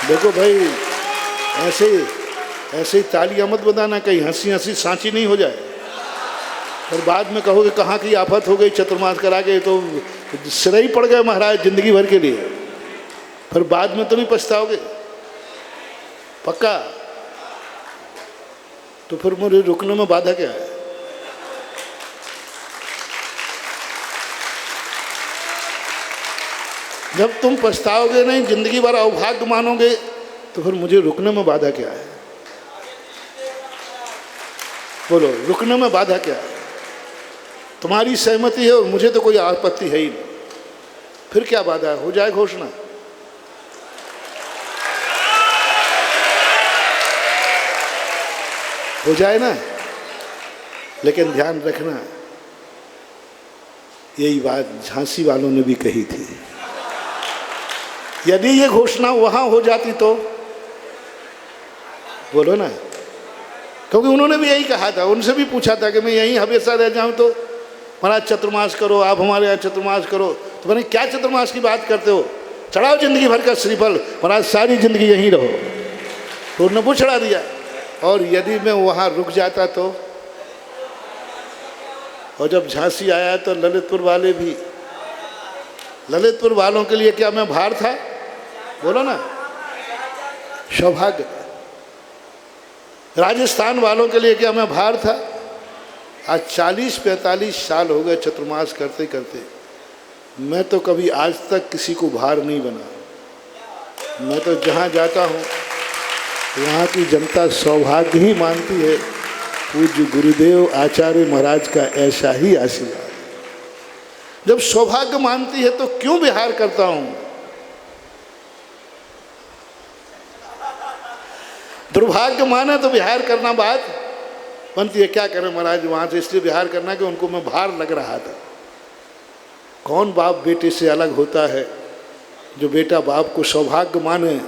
देखो भाई, ऐसे ही तालियां मत बजाना, कहीं हंसी हंसी सांची नहीं हो जाए और बाद में कहोगे कहाँ की आफत हो गई, चतुर्मास करा के तो सिर ही पड़ गए महाराज जिंदगी भर के लिए। फिर बाद में तो नहीं पछताओगे? पक्का? तो फिर मुझे रुकने में बाधा क्या है? जब तुम पछताओगे नहीं, जिंदगी भर अभाग्य मानोगे, तो फिर मुझे रुकने में बाधा क्या है? बोलो, रुकने में बाधा क्या है? तुम्हारी सहमति है और मुझे तो कोई आपत्ति है ही नहीं, फिर क्या बाधा है? हो जाए घोषणा। हो जाए ना। लेकिन ध्यान रखना, यही बात झांसी वालों ने भी कही थी। यदि ये घोषणा वहां हो जाती तो बोलो ना, क्योंकि उन्होंने भी यही कहा था। उनसे भी पूछा था कि मैं यहीं हमेशा रह जाऊं तो महाराज चतुर्मास करो, आप हमारे यहाँ चतुर्मास करो। तो मैंने क्या चतुर्मास की बात करते हो, चढ़ाओ जिंदगी भर का श्रीफल, महाराज सारी जिंदगी यहीं रहो। तो उन्होंने वो चढ़ा दिया। और यदि मैं वहाँ रुक जाता तो, और जब झांसी आया तो ललितपुर वाले भी, ललितपुर वालों के लिए क्या मैं भार था? बोलो ना, सौभाग्य। राजस्थान वालों के लिए क्या मैं भार था? आज 40-45 साल हो गए चतुर्मास करते करते, मैं तो कभी आज तक किसी को भार नहीं बना। मैं तो जहाँ जाता हूँ वहाँ की जनता सौभाग्य ही मानती है। पूज्य गुरुदेव आचार्य महाराज का ऐसा ही आशीर्वाद। जब सौभाग्य मानती है तो क्यों विहार करता हूँ? दुर्भाग्य माने तो विहार करना बात बनती है। क्या करें महाराज, वहाँ से इसलिए विहार करना कि उनको मैं भार लग रहा था। कौन बाप बेटे से अलग होता है? जो बेटा बाप को सौभाग्य माने,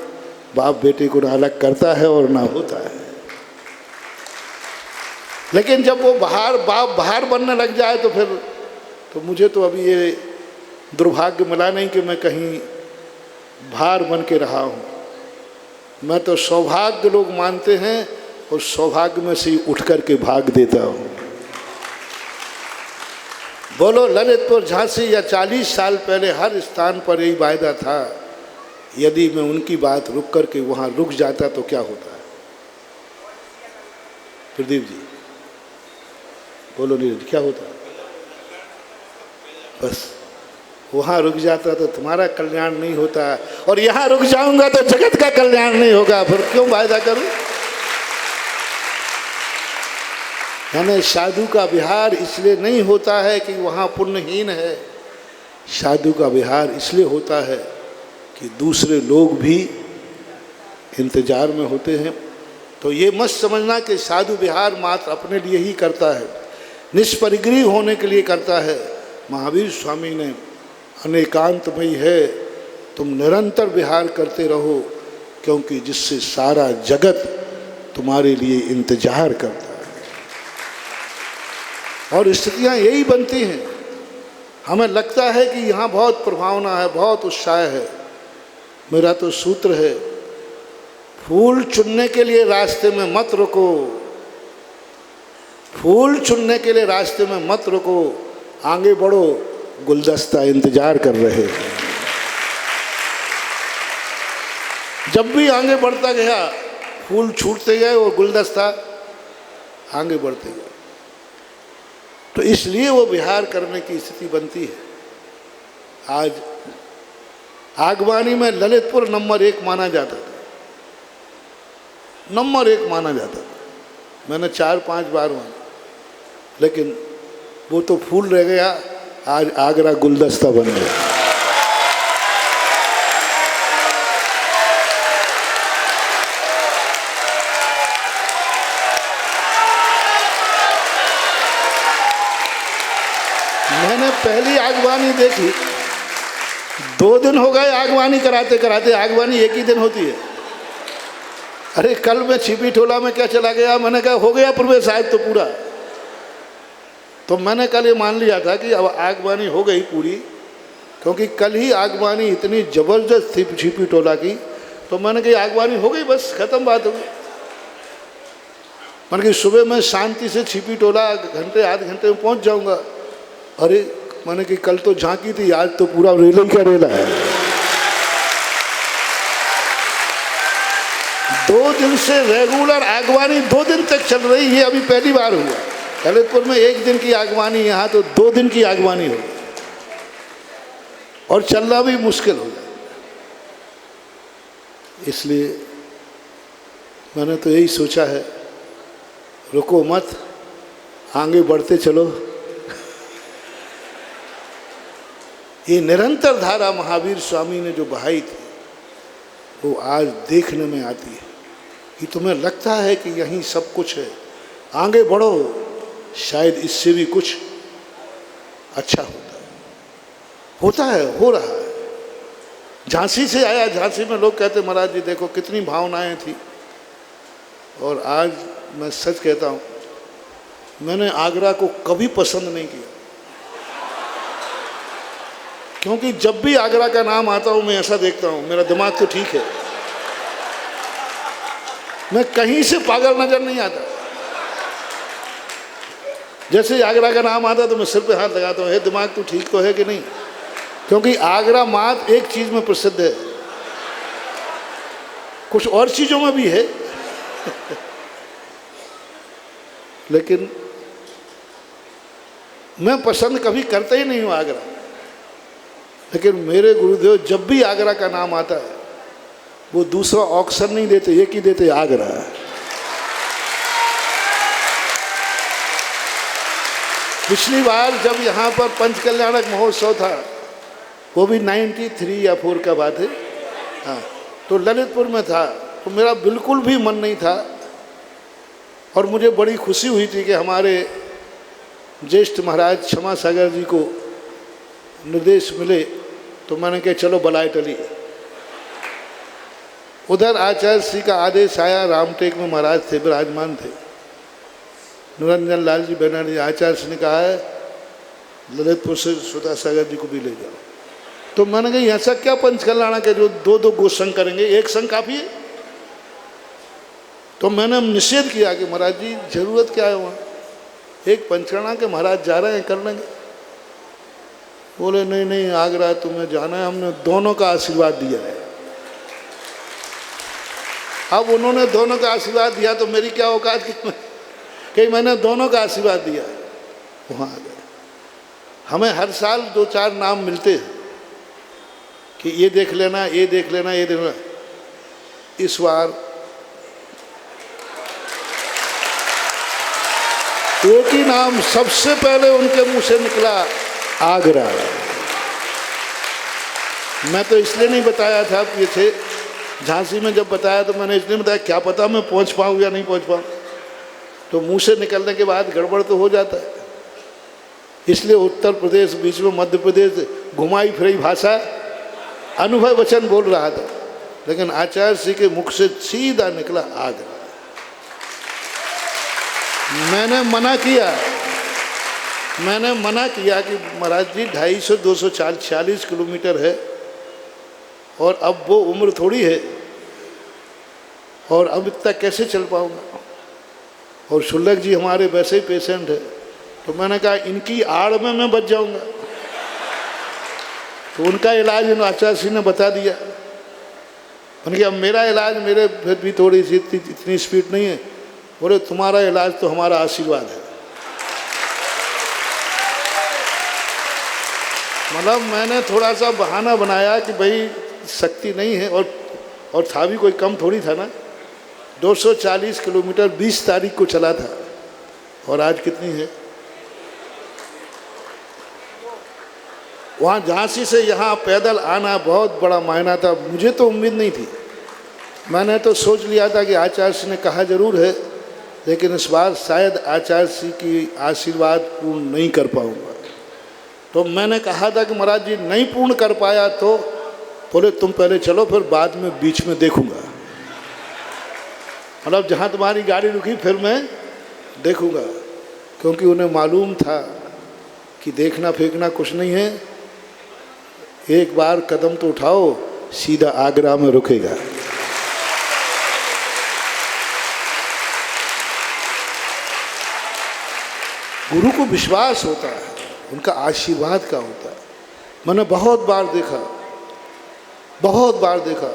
बाप बेटे को ना अलग करता है और ना होता है। लेकिन जब वो बाप बाहर बनने लग जाए तो फिर तो मुझे तो अभी ये दुर्भाग्य मिला नहीं कि मैं कहीं भार बन के रहा हूँ। मैं तो सौभाग्य लोग मानते हैं और सौभाग्य में से ही उठ कर के भाग देता हूँ। बोलो, ललितपुर झांसी या 40 साल पहले हर स्थान पर यही वायदा था, यदि मैं उनकी बात रुक कर के वहाँ रुक जाता तो क्या होता है? प्रदीप जी बोलो, नीरज क्या होता? बस वहाँ रुक जाता तो तुम्हारा कल्याण नहीं होता, और यहाँ रुक जाऊंगा तो जगत का कल्याण नहीं होगा, फिर क्यों वायदा करूं? यानी साधु का विहार इसलिए नहीं होता है कि वहाँ पुण्यहीन है, साधु का विहार इसलिए होता है कि दूसरे लोग भी इंतजार में होते हैं। तो ये मत समझना कि साधु विहार मात्र अपने लिए ही करता है, निष्परिग्रही होने के लिए करता है। महावीर स्वामी ने अनेकांतमयी है, तुम निरंतर विहार करते रहो, क्योंकि जिससे सारा जगत तुम्हारे लिए इंतजार करता है। और स्थितियाँ यही बनती हैं। हमें लगता है कि यहाँ बहुत प्रभावना है, बहुत उत्साह है। मेरा तो सूत्र है, फूल चुनने के लिए रास्ते में मत रुको, फूल चुनने के लिए रास्ते में मत रुको, आगे बढ़ो, गुलदस्ता इंतजार कर रहे हैं। जब भी आगे बढ़ता गया, फूल छूटते गए और गुलदस्ता आगे बढ़ते गए। तो इसलिए वो विहार करने की स्थिति बनती है। आज आगवानी में ललितपुर नंबर 1 माना जाता था, नंबर 1 माना जाता था। मैंने 4-5 बार माना, लेकिन वो तो फूल रह गया, आज आगरा गुलदस्ता बन गया। मैंने पहली आगवानी देखी, 2 दिन हो गए आगवानी कराते कराते। आगवानी एक ही दिन होती है। अरे कल मैं छिपी ठोला में क्या चला गया, मैंने कहा हो गया प्रवेश आज तो पूरा। तो मैंने कल ये मान लिया था कि अब आगवानी हो गई पूरी, क्योंकि कल ही आगवानी इतनी ज़बरदस्त थी छिपी टोला की। तो मैंने कहा आगवानी हो गई, बस ख़त्म बात हो गई। मैंने कहा सुबह मैं शांति से छिपी टोला घंटे आधे घंटे में पहुंच जाऊंगा। अरे मैंने कि कल तो झांकी थी, आज तो पूरा रेला ही का रेला है। 2 दिन से रेगुलर आगवानी 2 दिन तक चल रही है। अभी पहली बार हुआ ललितपुर में 1 दिन की आगवानी, यहाँ तो 2 दिन की आगवानी हो गई, और चलना भी मुश्किल हो जाए। इसलिए मैंने तो यही सोचा है, रुको मत, आगे बढ़ते चलो। ये निरंतर धारा महावीर स्वामी ने जो बहाई थी, वो आज देखने में आती है कि तुम्हें लगता है कि यहीं सब कुछ है, आगे बढ़ो, शायद इससे भी कुछ अच्छा होता है, हो रहा है। झांसी से आया, झांसी में लोग कहते महाराज जी देखो कितनी भावनाएं थी, और आज मैं सच कहता हूँ, मैंने आगरा को कभी पसंद नहीं किया, क्योंकि जब भी आगरा का नाम आता हूँ मैं ऐसा देखता हूँ, मेरा दिमाग तो ठीक है, मैं कहीं से पागल नजर नहीं आता। जैसे आगरा का नाम आता तो मैं सिर पे हाथ लगाता हूँ, हे दिमाग तो ठीक तो है कि नहीं, क्योंकि आगरा मात्र एक चीज़ में प्रसिद्ध है, कुछ और चीज़ों में भी है लेकिन मैं पसंद कभी करता ही नहीं हूँ आगरा। लेकिन मेरे गुरुदेव जब भी आगरा का नाम आता है, वो दूसरा ऑक्शन नहीं देते, एक ही देते, आगरा। पिछली बार जब यहाँ पर पंचकल्याणक महोत्सव था, वो भी 93 या 4 का बात है, हाँ, तो ललितपुर में था। तो मेरा बिल्कुल भी मन नहीं था, और मुझे बड़ी खुशी हुई थी कि हमारे ज्येष्ठ महाराज क्षमा सागर जी को निर्देश मिले। तो मैंने कहा चलो बलाय टली। उधर आचार्य श्री का आदेश आया, रामटेक में महाराज थे, विराजमान थे, निरंजन लाल जी बनर्जी। आचार्य श्री ने कहा है ललितपुर से सुधा सागर जी को भी ले जाओ। तो मैंने कहा ऐसा क्या पंचकल्याण के जो 2-2 गोसंग करेंगे, एक संग काफ़ी है। तो मैंने निषेध किया कि महाराज जी जरूरत क्या है, वहाँ एक पंचकल्याण के महाराज जा रहे हैं, कर लेंगे। बोले नहीं नहीं, आगरा तुम्हें जाना है, हमने दोनों का आशीर्वाद दिया है। अब उन्होंने दोनों का आशीर्वाद दिया तो मेरी क्या औकात कि मैंने दोनों का आशीर्वाद दिया, वहाँ आ गए। हमें हर साल 2-4 नाम मिलते हैं, कि ये देख लेना, ये देख लेना, ये देख लेना। इस बार एक ही नाम सबसे पहले उनके मुंह से निकला, आगरा। मैं तो इसलिए नहीं बताया था, ये थे झांसी में जब बताया तो मैंने इसलिए बताया क्या पता मैं पहुंच पाऊँ या नहीं पहुंच पाऊँ। तो मुंह से निकलने के बाद गड़बड़ तो हो जाता है, इसलिए उत्तर प्रदेश बीच में मध्य प्रदेश घुमाई फिरी भाषा अनुभव वचन बोल रहा था, लेकिन आचार्य श्री के मुख से सीधा निकला आगरा। मैंने मना किया कि महाराज जी 250-240 किलोमीटर है और अब वो उम्र थोड़ी है और अब इतना कैसे चल पाऊंगा, और शुल्लक जी हमारे वैसे ही पेशेंट है। तो मैंने कहा इनकी आड़ में मैं बच जाऊंगा, तो उनका इलाज इन आचार्य श्री ने बता दिया। मैंने कहा अब मेरा इलाज मेरे फिर भी थोड़ी सी इतनी स्पीड नहीं है। बोले तुम्हारा इलाज तो हमारा आशीर्वाद है। मतलब मैंने थोड़ा सा बहाना बनाया कि भाई शक्ति नहीं है, और था भी कोई कम थोड़ी था ना। 240 किलोमीटर 20 तारीख को चला था, और आज कितनी है? वहाँ झांसी से यहाँ पैदल आना बहुत बड़ा मायना था। मुझे तो उम्मीद नहीं थी, मैंने तो सोच लिया था कि आचार्य श्री ने कहा जरूर है, लेकिन इस बार शायद आचार्य श्री की आशीर्वाद पूर्ण नहीं कर पाऊँगा। तो मैंने कहा था कि महाराज जी नहीं पूर्ण कर पाया तो बोले तुम पहले चलो, फिर बाद में बीच में देखूँगा। मतलब जहाँ तुम्हारी गाड़ी रुकी फिर मैं देखूँगा, क्योंकि उन्हें मालूम था कि देखना फेंकना कुछ नहीं है, एक बार कदम तो उठाओ सीधा आगरा में रुकेगा। गुरु को विश्वास होता है, उनका आशीर्वाद का होता है। मैंने बहुत बार देखा,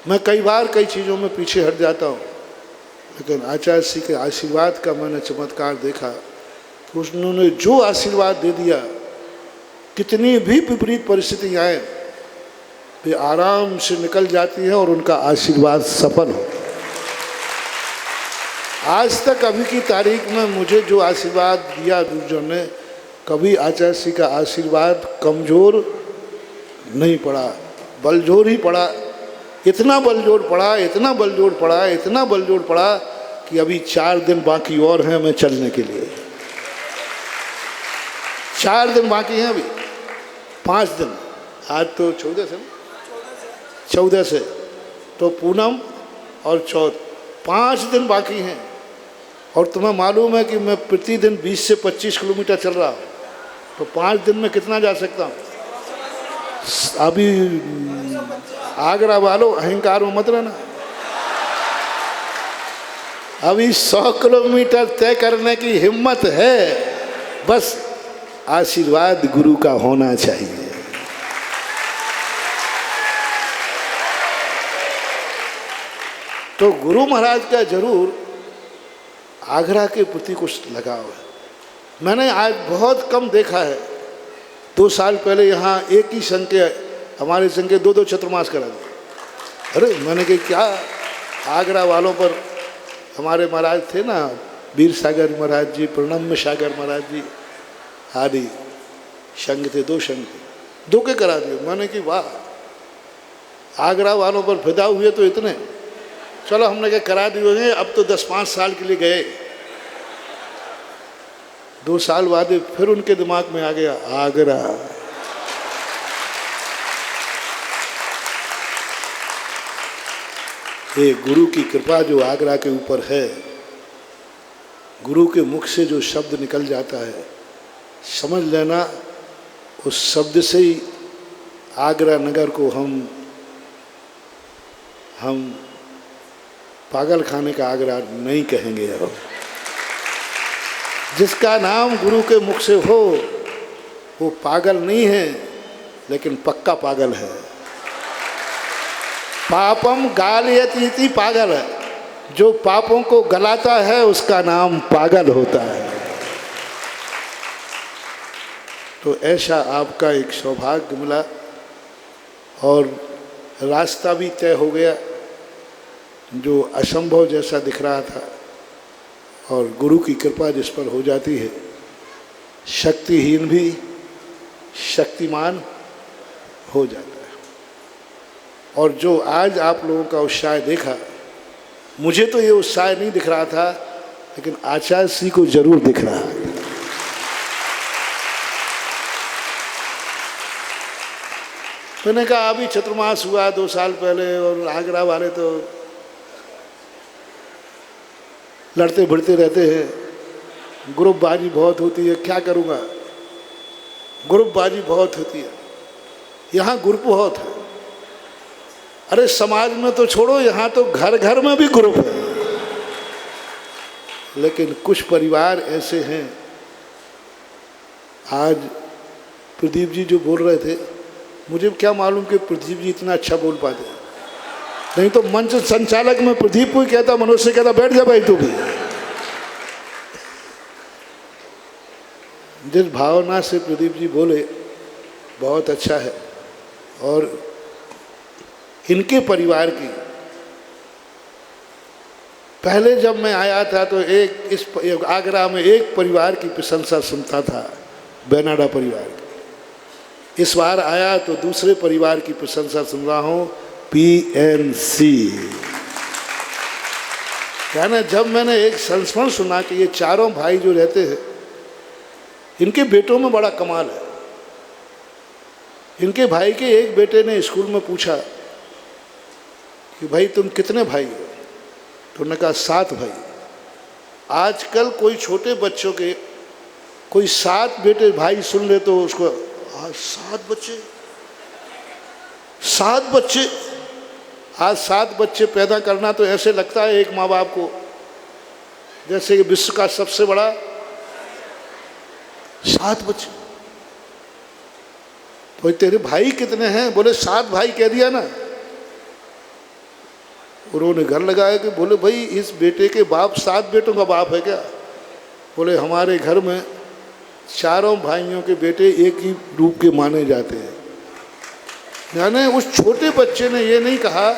मैं कई बार कई चीज़ों में पीछे हट जाता हूँ, लेकिन आचार्य श्री के आशीर्वाद का मैंने चमत्कार देखा। तो उन्होंने जो आशीर्वाद दे दिया, कितनी भी विपरीत परिस्थिति आए वे आराम से निकल जाती है और उनका आशीर्वाद सफल होता है। आज तक अभी की तारीख में मुझे जो आशीर्वाद दिया गुरुजन ने, कभी आचार्य श्री का आशीर्वाद कमज़ोर नहीं पड़ा, बलजोर ही पड़ा। इतना बलजोर पड़ा कि अभी 4 दिन बाकी और हैं मैं चलने के लिए। 4 दिन बाकी हैं, अभी 5 दिन। आज तो 14 से, 14 से तो पूनम और चौथ, 5 दिन बाकी हैं। और तुम्हें मालूम है कि मैं प्रतिदिन 20 से 25 किलोमीटर चल रहा हूँ, तो 5 दिन में कितना जा सकता हूँ? अभी आगरा वालों अहंकार में मत रहना, अभी 100 किलोमीटर तय करने की हिम्मत है, बस आशीर्वाद गुरु का होना चाहिए। तो गुरु महाराज का जरूर आगरा के प्रति कुछ लगाव है। मैंने आज बहुत कम देखा है। 2 साल पहले यहाँ एक ही संघ के, हमारे संघ के 2-2 चतुर्मास करा दिए। अरे मैंने कहा क्या आगरा वालों पर, हमारे महाराज थे ना वीर सागर महाराज जी, प्रणम्य सागर महाराज जी आदि संघ थे, 2 संघ थे, 2 के करा दिए। मैंने कि वाह, आगरा वालों पर फिदा हुए तो इतने। चलो हमने क्या करा दिए, अब तो 10-5 साल के लिए गए। 2 साल बाद फिर उनके दिमाग में आ गया आगरा। ये गुरु की कृपा जो आगरा के ऊपर है, गुरु के मुख से जो शब्द निकल जाता है, समझ लेना उस शब्द से ही आगरा नगर को हम पागल खाने का आगरा नहीं कहेंगे। अब जिसका नाम गुरु के मुख से हो वो पागल नहीं है, लेकिन पक्का पागल है। पापम गालयतीति पागल है, जो पापों को गलाता है उसका नाम पागल होता है। तो ऐसा आपका एक सौभाग्य मिला, और रास्ता भी तय हो गया जो असंभव जैसा दिख रहा था, और गुरु की कृपा जिस पर हो जाती है, शक्तिहीन भी शक्तिमान हो जाता है। और जो आज आप लोगों का उत्साह देखा, मुझे तो ये उत्साह नहीं दिख रहा था, लेकिन आचार्य श्री को जरूर दिख रहा है। मैंने कहा अभी चतुर्मास हुआ 2 साल पहले, और आगरा वाले तो लड़ते भिड़ते रहते हैं, ग्रुपबाजी बहुत होती है, क्या करूँगा, ग्रुपबाजी बहुत होती है। यहाँ ग्रुप बहुत है। अरे समाज में तो छोड़ो, यहाँ तो घर घर में भी ग्रुप है। लेकिन कुछ परिवार ऐसे हैं, आज प्रदीप जी जो बोल रहे थे, मुझे क्या मालूम कि प्रदीप जी इतना अच्छा बोल पाते, नहीं तो मंच संचालक में प्रदीप को ही कहता, मनोज से कहता बैठ जा भाई तू भी। जिस भावना से प्रदीप जी बोले बहुत अच्छा है। और इनके परिवार की, पहले जब मैं आया था तो एक आगरा में एक परिवार की प्रशंसा सुनता था, बेनाडा परिवार की। इस बार आया तो दूसरे परिवार की प्रशंसा सुन रहा हूँ, PNC। क्या ना, जब मैंने एक संस्मरण सुना कि ये चारों भाई जो रहते हैं, इनके बेटों में बड़ा कमाल है। इनके भाई के एक बेटे ने स्कूल में पूछा कि भाई तुम कितने भाई हो? तो उन्होंने कहा 7 भाई। आजकल कोई छोटे बच्चों के कोई 7 बेटे भाई सुन ले तो उसको 7 बच्चे, 7 बच्चे। आज 7 बच्चे पैदा करना तो ऐसे लगता है एक माँ बाप को जैसे कि विश्व का सबसे बड़ा 7 बच्चे। तो तेरे भाई कितने हैं? बोले 7 भाई कह दिया ना। उन्होंने घर लगाया कि बोले भाई इस बेटे के बाप 7 बेटों का बाप है क्या? बोले हमारे घर में चारों भाइयों के बेटे एक ही रूप के माने जाते हैं। यानी उस छोटे बच्चे ने ये नहीं कहा,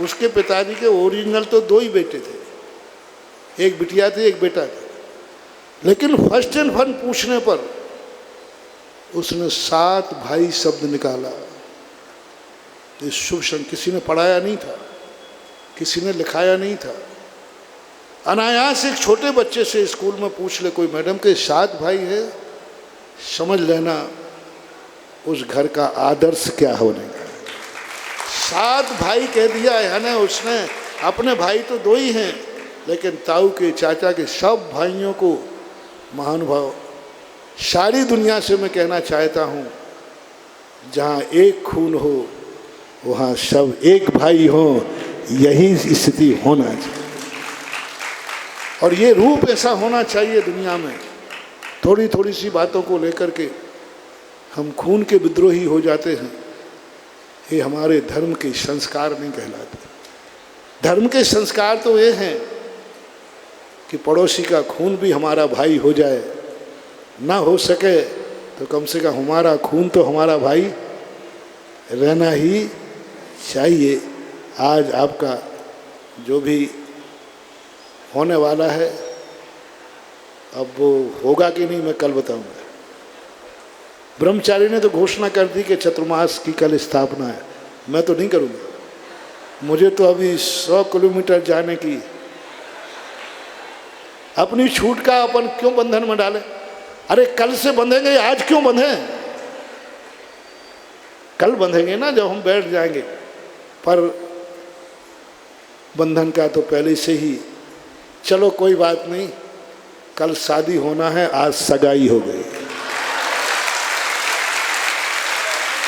उसके पिताजी के ओरिजिनल तो 2 ही बेटे थे, एक बिटिया थी एक बेटा था, लेकिन फर्स्ट एंड फन पूछने पर उसने 7 भाई शब्द निकाला। इस शुभ क्षण किसी ने पढ़ाया नहीं था, किसी ने लिखाया नहीं था। अनायास एक छोटे बच्चे से स्कूल में पूछ ले कोई मैडम के 7 भाई है, समझ लेना उस घर का आदर्श क्या होने का। 7 भाई कह दिया, यानी उसने अपने भाई तो 2 ही हैं, लेकिन ताऊ के चाचा के सब भाइयों को महानुभाव। सारी दुनिया से मैं कहना चाहता हूँ, जहाँ एक खून हो वहाँ सब एक भाई हो, यही स्थिति होना चाहिए। और ये रूप ऐसा होना चाहिए दुनिया में। थोड़ी थोड़ी सी बातों को लेकर के हम खून के विद्रोही हो जाते हैं, ये हमारे धर्म के संस्कार नहीं कहलाते। धर्म के संस्कार तो ये हैं कि पड़ोसी का खून भी हमारा भाई हो जाए, ना हो सके तो कम से कम हमारा खून तो हमारा भाई रहना ही चाहिए। आज आपका जो भी होने वाला है, अब वो होगा कि नहीं मैं कल बताऊंगा। ब्रह्मचारी ने तो घोषणा कर दी कि चतुर्मास की कल स्थापना है, मैं तो नहीं करूँगा। मुझे तो अभी 100 किलोमीटर जाने की, अपनी छूट का अपन क्यों बंधन में डाले? अरे कल से बंधेंगे, आज क्यों बंधे? कल बंधेंगे ना जब हम बैठ जाएंगे। पर बंधन का तो पहले से ही, चलो कोई बात नहीं, कल शादी होना है, आज सगाई हो गई।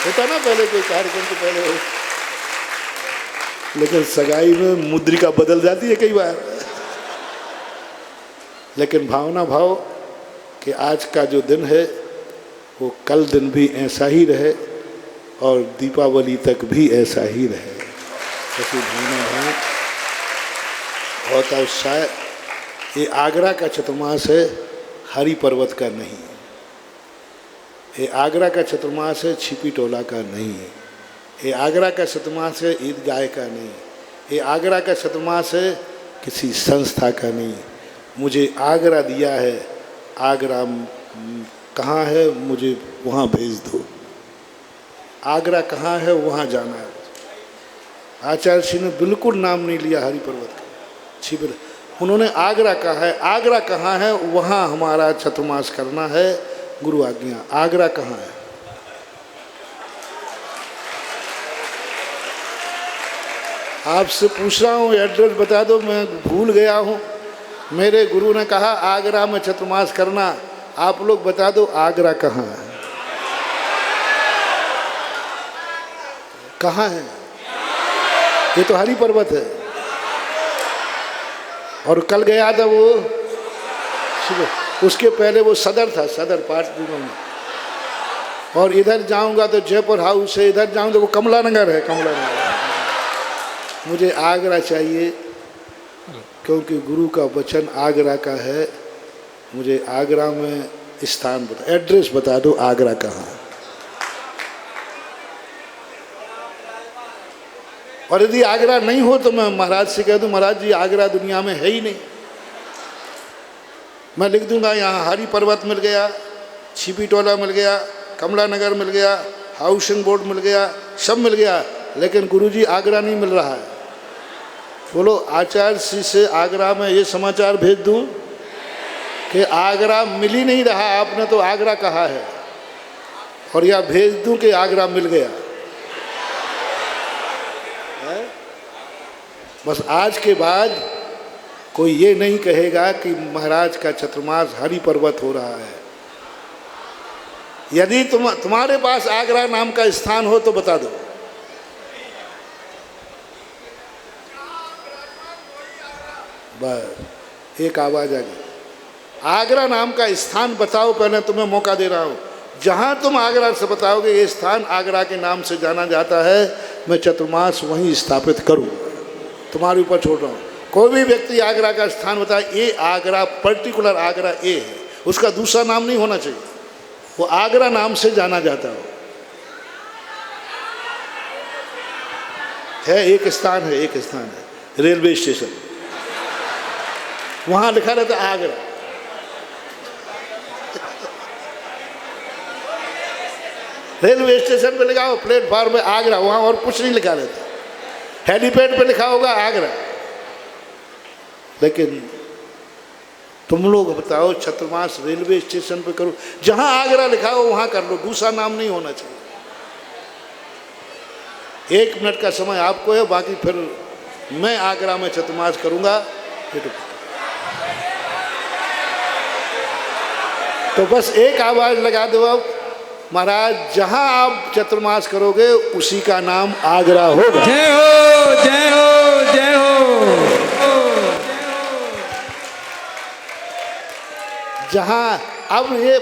होता ना पहले कोई कार्यक्रम तो पहले हो, लेकिन सगाई में मुद्रिका बदल जाती है कई बार। लेकिन भावना भाव कि आज का जो दिन है वो कल दिन भी ऐसा ही रहे और दीपावली तक भी ऐसा ही रहे। ऐसी भावना भाव बहुत उत्साह। ये आगरा का चतुर्मास है, हरि पर्वत का नहीं है। ये आगरा का चतुर्मास है, छिपी टोला का नहीं है। ये आगरा का चतुर्मास है ईदगाह का नहीं, ये आगरा का चतुर्मास है किसी संस्था का नहीं। मुझे आगरा दिया है, आगरा कहाँ है मुझे वहाँ भेज दो। आगरा कहाँ है वहाँ जाना है। आचार्य श्री ने बिल्कुल नाम नहीं लिया हरि पर्वत का, शिविर उन्होंने आगरा कहा है। आगरा कहाँ है वहाँ हमारा चतुर्मास करना है, गुरु आज्ञा। आगरा कहाँ है? आपसे पूछ रहा हूँ, एड्रेस बता दो, मैं भूल गया हूँ। मेरे गुरु ने कहा आगरा में चतुर्मास करना, आप लोग बता दो आगरा कहाँ है? कहाँ है? ये तो हरि पर्वत है। और कल गया था वो, उसके पहले वो सदर था, सदर पार्ट में। और इधर जाऊंगा तो जयपुर हाउस है, इधर जाऊंगा तो वो कमला नगर है, कमला नगर। मुझे आगरा चाहिए क्योंकि गुरु का वचन आगरा का है। मुझे आगरा में स्थान बता, एड्रेस बता दो, आगरा कहाँ है। और यदि आगरा नहीं हो तो मैं महाराज से कह दूं, महाराज जी आगरा दुनिया में है ही नहीं। मैं लिख दूंगा यहाँ हरि पर्वत मिल गया, छिपी टोला मिल गया, कमला नगर मिल गया, हाउसिंग बोर्ड मिल गया, सब मिल गया, लेकिन गुरुजी आगरा नहीं मिल रहा है। बोलो आचार्य श्री से आगरा में ये समाचार भेज दूं कि आगरा मिल ही नहीं रहा, आपने तो आगरा कहा है, और या भेज दूं कि आगरा मिल गया। बस आज के बाद कोई ये नहीं कहेगा कि महाराज का चतुर्मास हरि पर्वत हो रहा है। यदि तुम्हारे पास आगरा नाम का स्थान हो तो बता दो। बस एक आवाज आ गई, आगरा नाम का स्थान बताओ। पहले तुम्हें मौका दे रहा हूं, जहां तुम आगरा से बताओगे ये स्थान आगरा के नाम से जाना जाता है, मैं चतुर्मास वहीं स्थापित करूं। तुम्हारे ऊपर छोड़ रहा हूँ। कोई भी व्यक्ति आगरा का स्थान बताए, ये आगरा पर्टिकुलर आगरा ए है, उसका दूसरा नाम नहीं होना चाहिए, वो आगरा नाम से जाना जाता हो। है एक स्थान है, एक स्थान है रेलवे स्टेशन, वहां लिखा रहता आगरा। रेलवे स्टेशन पे लिखा हो, प्लेटफॉर्म पे आगरा, वहां और कुछ नहीं लिखा रहता। हेलीपैड पे लिखा होगा आगरा। लेकिन तुम लोग बताओ चतुर्मास रेलवे स्टेशन पे करो, जहां आगरा लिखा हो वहां कर लो, दूसरा नाम नहीं होना चाहिए। 1 मिनट का समय आपको है, बाकी फिर मैं आगरा में चतुर्मास करूंगा। तो बस एक आवाज लगा दो अब, महाराज जहां आप चतुर्मास करोगे उसी का नाम आगरा होगा। जय हो, जय हो, जय हो। जहां अब ये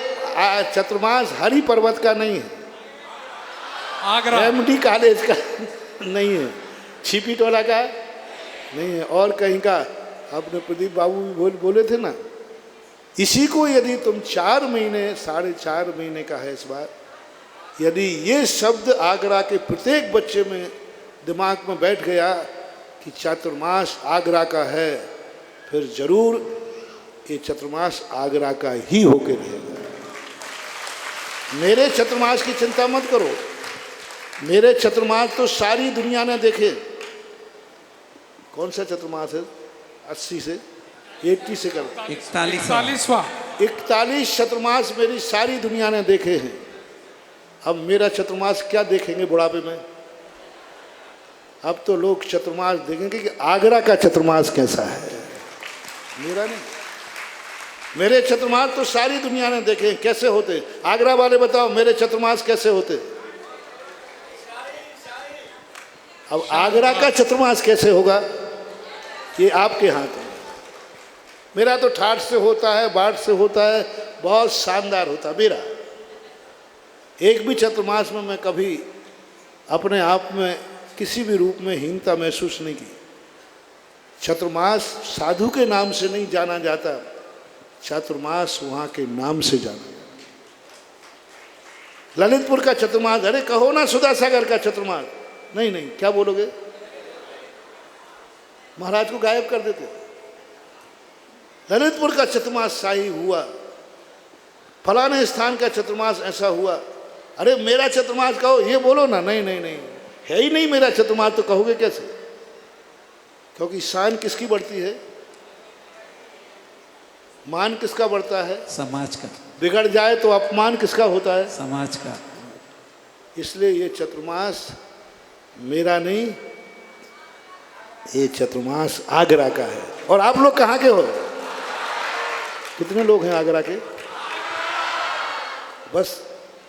चतुर्मास हरि पर्वत का नहीं है, आगरा एमडी कॉलेज का नहीं है, छिपी टोला का नहीं है, और कहीं का। आपने प्रदीप बाबू भी बोले थे ना, इसी को यदि तुम 4 महीने 4.5 महीने का है इस बार, यदि ये शब्द आगरा के प्रत्येक बच्चे में दिमाग में बैठ गया कि चतुर्मास आगरा का है, फिर जरूर ये चतुर्मास आगरा का ही होके रहेगा। मेरे चतुर्मास की चिंता मत करो, मेरे चतुर्मास तो सारी दुनिया ने देखे। कौन सा चतुर्मास है? 80 से 80 से कर 41 चतुर्मास मेरी सारी दुनिया ने देखे हैं। अब मेरा चतुर्मास क्या देखेंगे बुढ़ापे में? अब तो लोग चतुर्मास देखेंगे कि आगरा का चतुर्मास कैसा है, मेरा नहीं। मेरे चतुर्मास तो सारी दुनिया ने देखे कैसे होते। आगरा वाले बताओ मेरे चतुर्मास कैसे होते। अब आगरा का चतुर्मास कैसे होगा ये आपके हाथ में। मेरा तो ठाठ से होता है, बाट से होता है, बहुत शानदार होता है मेरा। एक भी चतुर्मास में मैं कभी अपने आप में किसी भी रूप में हीनता महसूस नहीं की। चतुर्मास साधु के नाम से नहीं जाना जाता, चतुर्मास वहाँ के नाम से जाना जाता। ललितपुर का चतुर्मास, अरे कहो ना सुधा सागर का चतुर्मास, नहीं नहीं, क्या बोलोगे? महाराज को गायब कर देते। ललितपुर का चतुर्मास शाही हुआ, फलाने स्थान का चतुर्मास ऐसा हुआ। अरे मेरा चतुर्मास कहो, ये बोलो ना। नहीं नहीं नहीं, है ही नहीं मेरा चतुर्मास, तो कहोगे कैसे? क्योंकि शान किसकी बढ़ती है? मान किसका बढ़ता है? समाज का। बिगड़ जाए तो अपमान किसका होता है? समाज का। इसलिए ये चतुर्मास मेरा नहीं, ये चतुर्मास आगरा का है। और आप लोग कहाँ के हो? कितने लोग हैं आगरा के? बस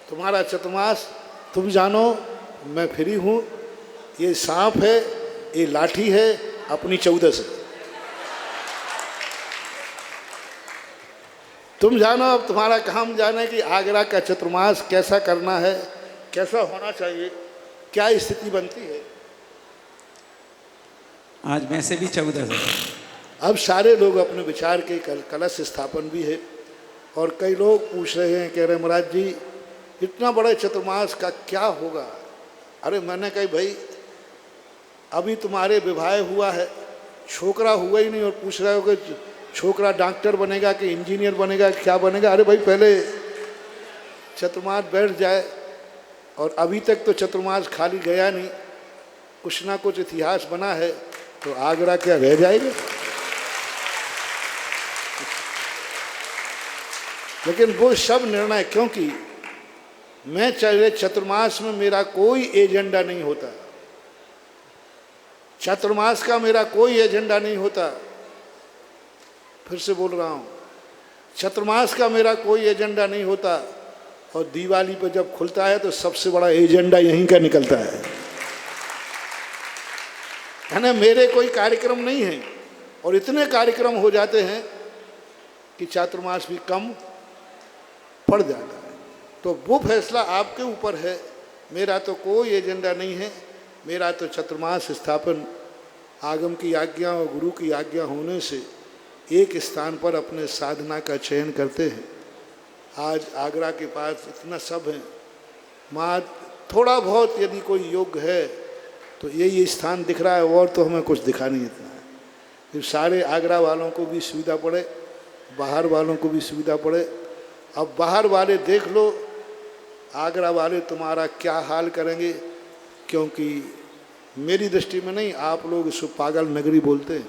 तुम्हारा चतुर्मास तुम जानो, मैं फ्री हूँ। ये सांप है, ये लाठी है, अपनी 14 से तुम जानो। अब तुम्हारा काम जाने कि आगरा का चतुर्मास कैसा करना है, कैसा होना चाहिए, क्या स्थिति बनती है। आज में से भी 14 है। अब सारे लोग अपने विचार के कलश स्थापन भी है। और कई लोग पूछ रहे हैं, कह रहे हैं महाराज जी इतना बड़े चतुर्मास का क्या होगा? अरे मैंने कही भाई अभी तुम्हारे विवाह हुआ है, छोकरा हुआ ही नहीं और पूछ रहे हो कि छोकरा डॉक्टर बनेगा कि इंजीनियर बनेगा, क्या बनेगा? अरे भाई पहले चतुर्मास बैठ जाए। और अभी तक तो चतुर्मास खाली गया नहीं, कुछ ना कुछ इतिहास बना है, तो आगरा क्या रह जाएगा? लेकिन वो सब निर्णय, क्योंकि मैं चले चतुर्मास में मेरा कोई एजेंडा नहीं होता, चतुर्मास का मेरा कोई एजेंडा नहीं होता। फिर से बोल रहा हूँ, चतुर्मास का मेरा कोई एजेंडा नहीं होता। और दिवाली पे जब खुलता है तो सबसे बड़ा एजेंडा यहीं का निकलता है ना। मेरे कोई कार्यक्रम नहीं है और इतने कार्यक्रम हो जाते हैं कि चातुर्मास भी कम पड़ जाता है। तो वो फैसला आपके ऊपर है, मेरा तो कोई एजेंडा नहीं है। मेरा तो चतुर्मास स्थापन आगम की आज्ञा और गुरु की आज्ञा होने से एक स्थान पर अपने साधना का चयन करते हैं। आज आगरा के पास इतना सब है, माँ थोड़ा बहुत यदि कोई योग्य है तो यही स्थान दिख रहा है, और तो हमें कुछ दिखा नहीं इतना है। फिर सारे आगरा वालों को भी सुविधा पड़े, बाहर वालों को भी सुविधा पड़े। अब बाहर वाले देख लो, आगरा वाले तुम्हारा क्या हाल करेंगे, क्योंकि मेरी दृष्टि में नहीं, आप लोग इसको पागल नगरी बोलते हैं।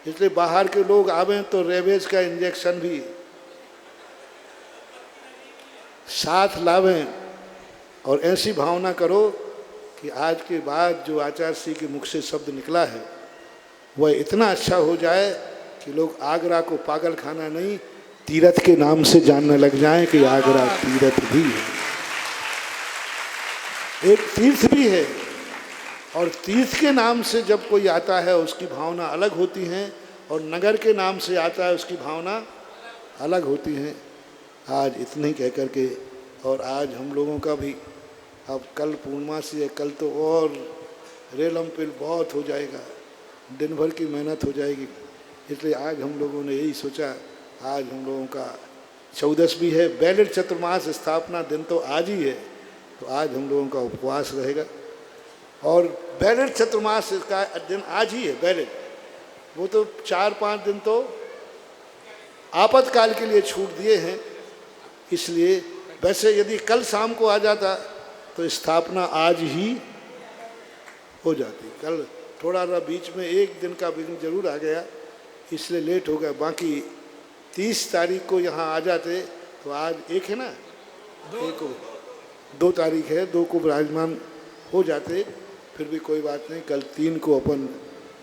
इसलिए बाहर के लोग आवें तो रेबीज का इंजेक्शन भी साथ लावें। और ऐसी भावना करो कि आज के बाद जो आचार्य श्री के मुख से शब्द निकला है वह इतना अच्छा हो जाए कि लोग आगरा को पागल खाना नहीं, तीर्थ के नाम से जानने लग जाएं कि आगरा तीर्थ भी है, एक तीर्थ भी है। और तीर्थ के नाम से जब कोई आता है उसकी भावना अलग होती है, और नगर के नाम से आता है उसकी भावना अलग होती है। आज इतने ही कह कर के, और आज हम लोगों का भी, अब कल पूर्णमासी है, कल तो और रेलम पिल बहुत हो जाएगा, दिन भर की मेहनत हो जाएगी। इसलिए आज हम लोगों ने यही सोचा, आज हम लोगों का 14 भी है, बैलेट चतुर्मास स्थापना दिन तो आज ही है, तो आज हम लोगों का उपवास रहेगा। और बैलेट चतुर्मास का दिन आज ही है, बैलेट, वो तो 4-5 दिन तो आपातकाल के लिए छूट दिए हैं। इसलिए वैसे यदि कल शाम को आ जाता तो स्थापना आज ही हो जाती। कल थोड़ा सा बीच में एक दिन का विघ्न जरूर आ गया, इसलिए लेट हो गया। बाकी 30 तारीख को यहाँ आ जाते तो आज एक है ना, 2 तारीख है, 2 को विराजमान हो जाते, फिर भी कोई बात नहीं। कल 3 को अपन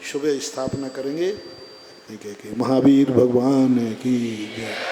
शुभ स्थापना करेंगे। महावीर भगवान की जय।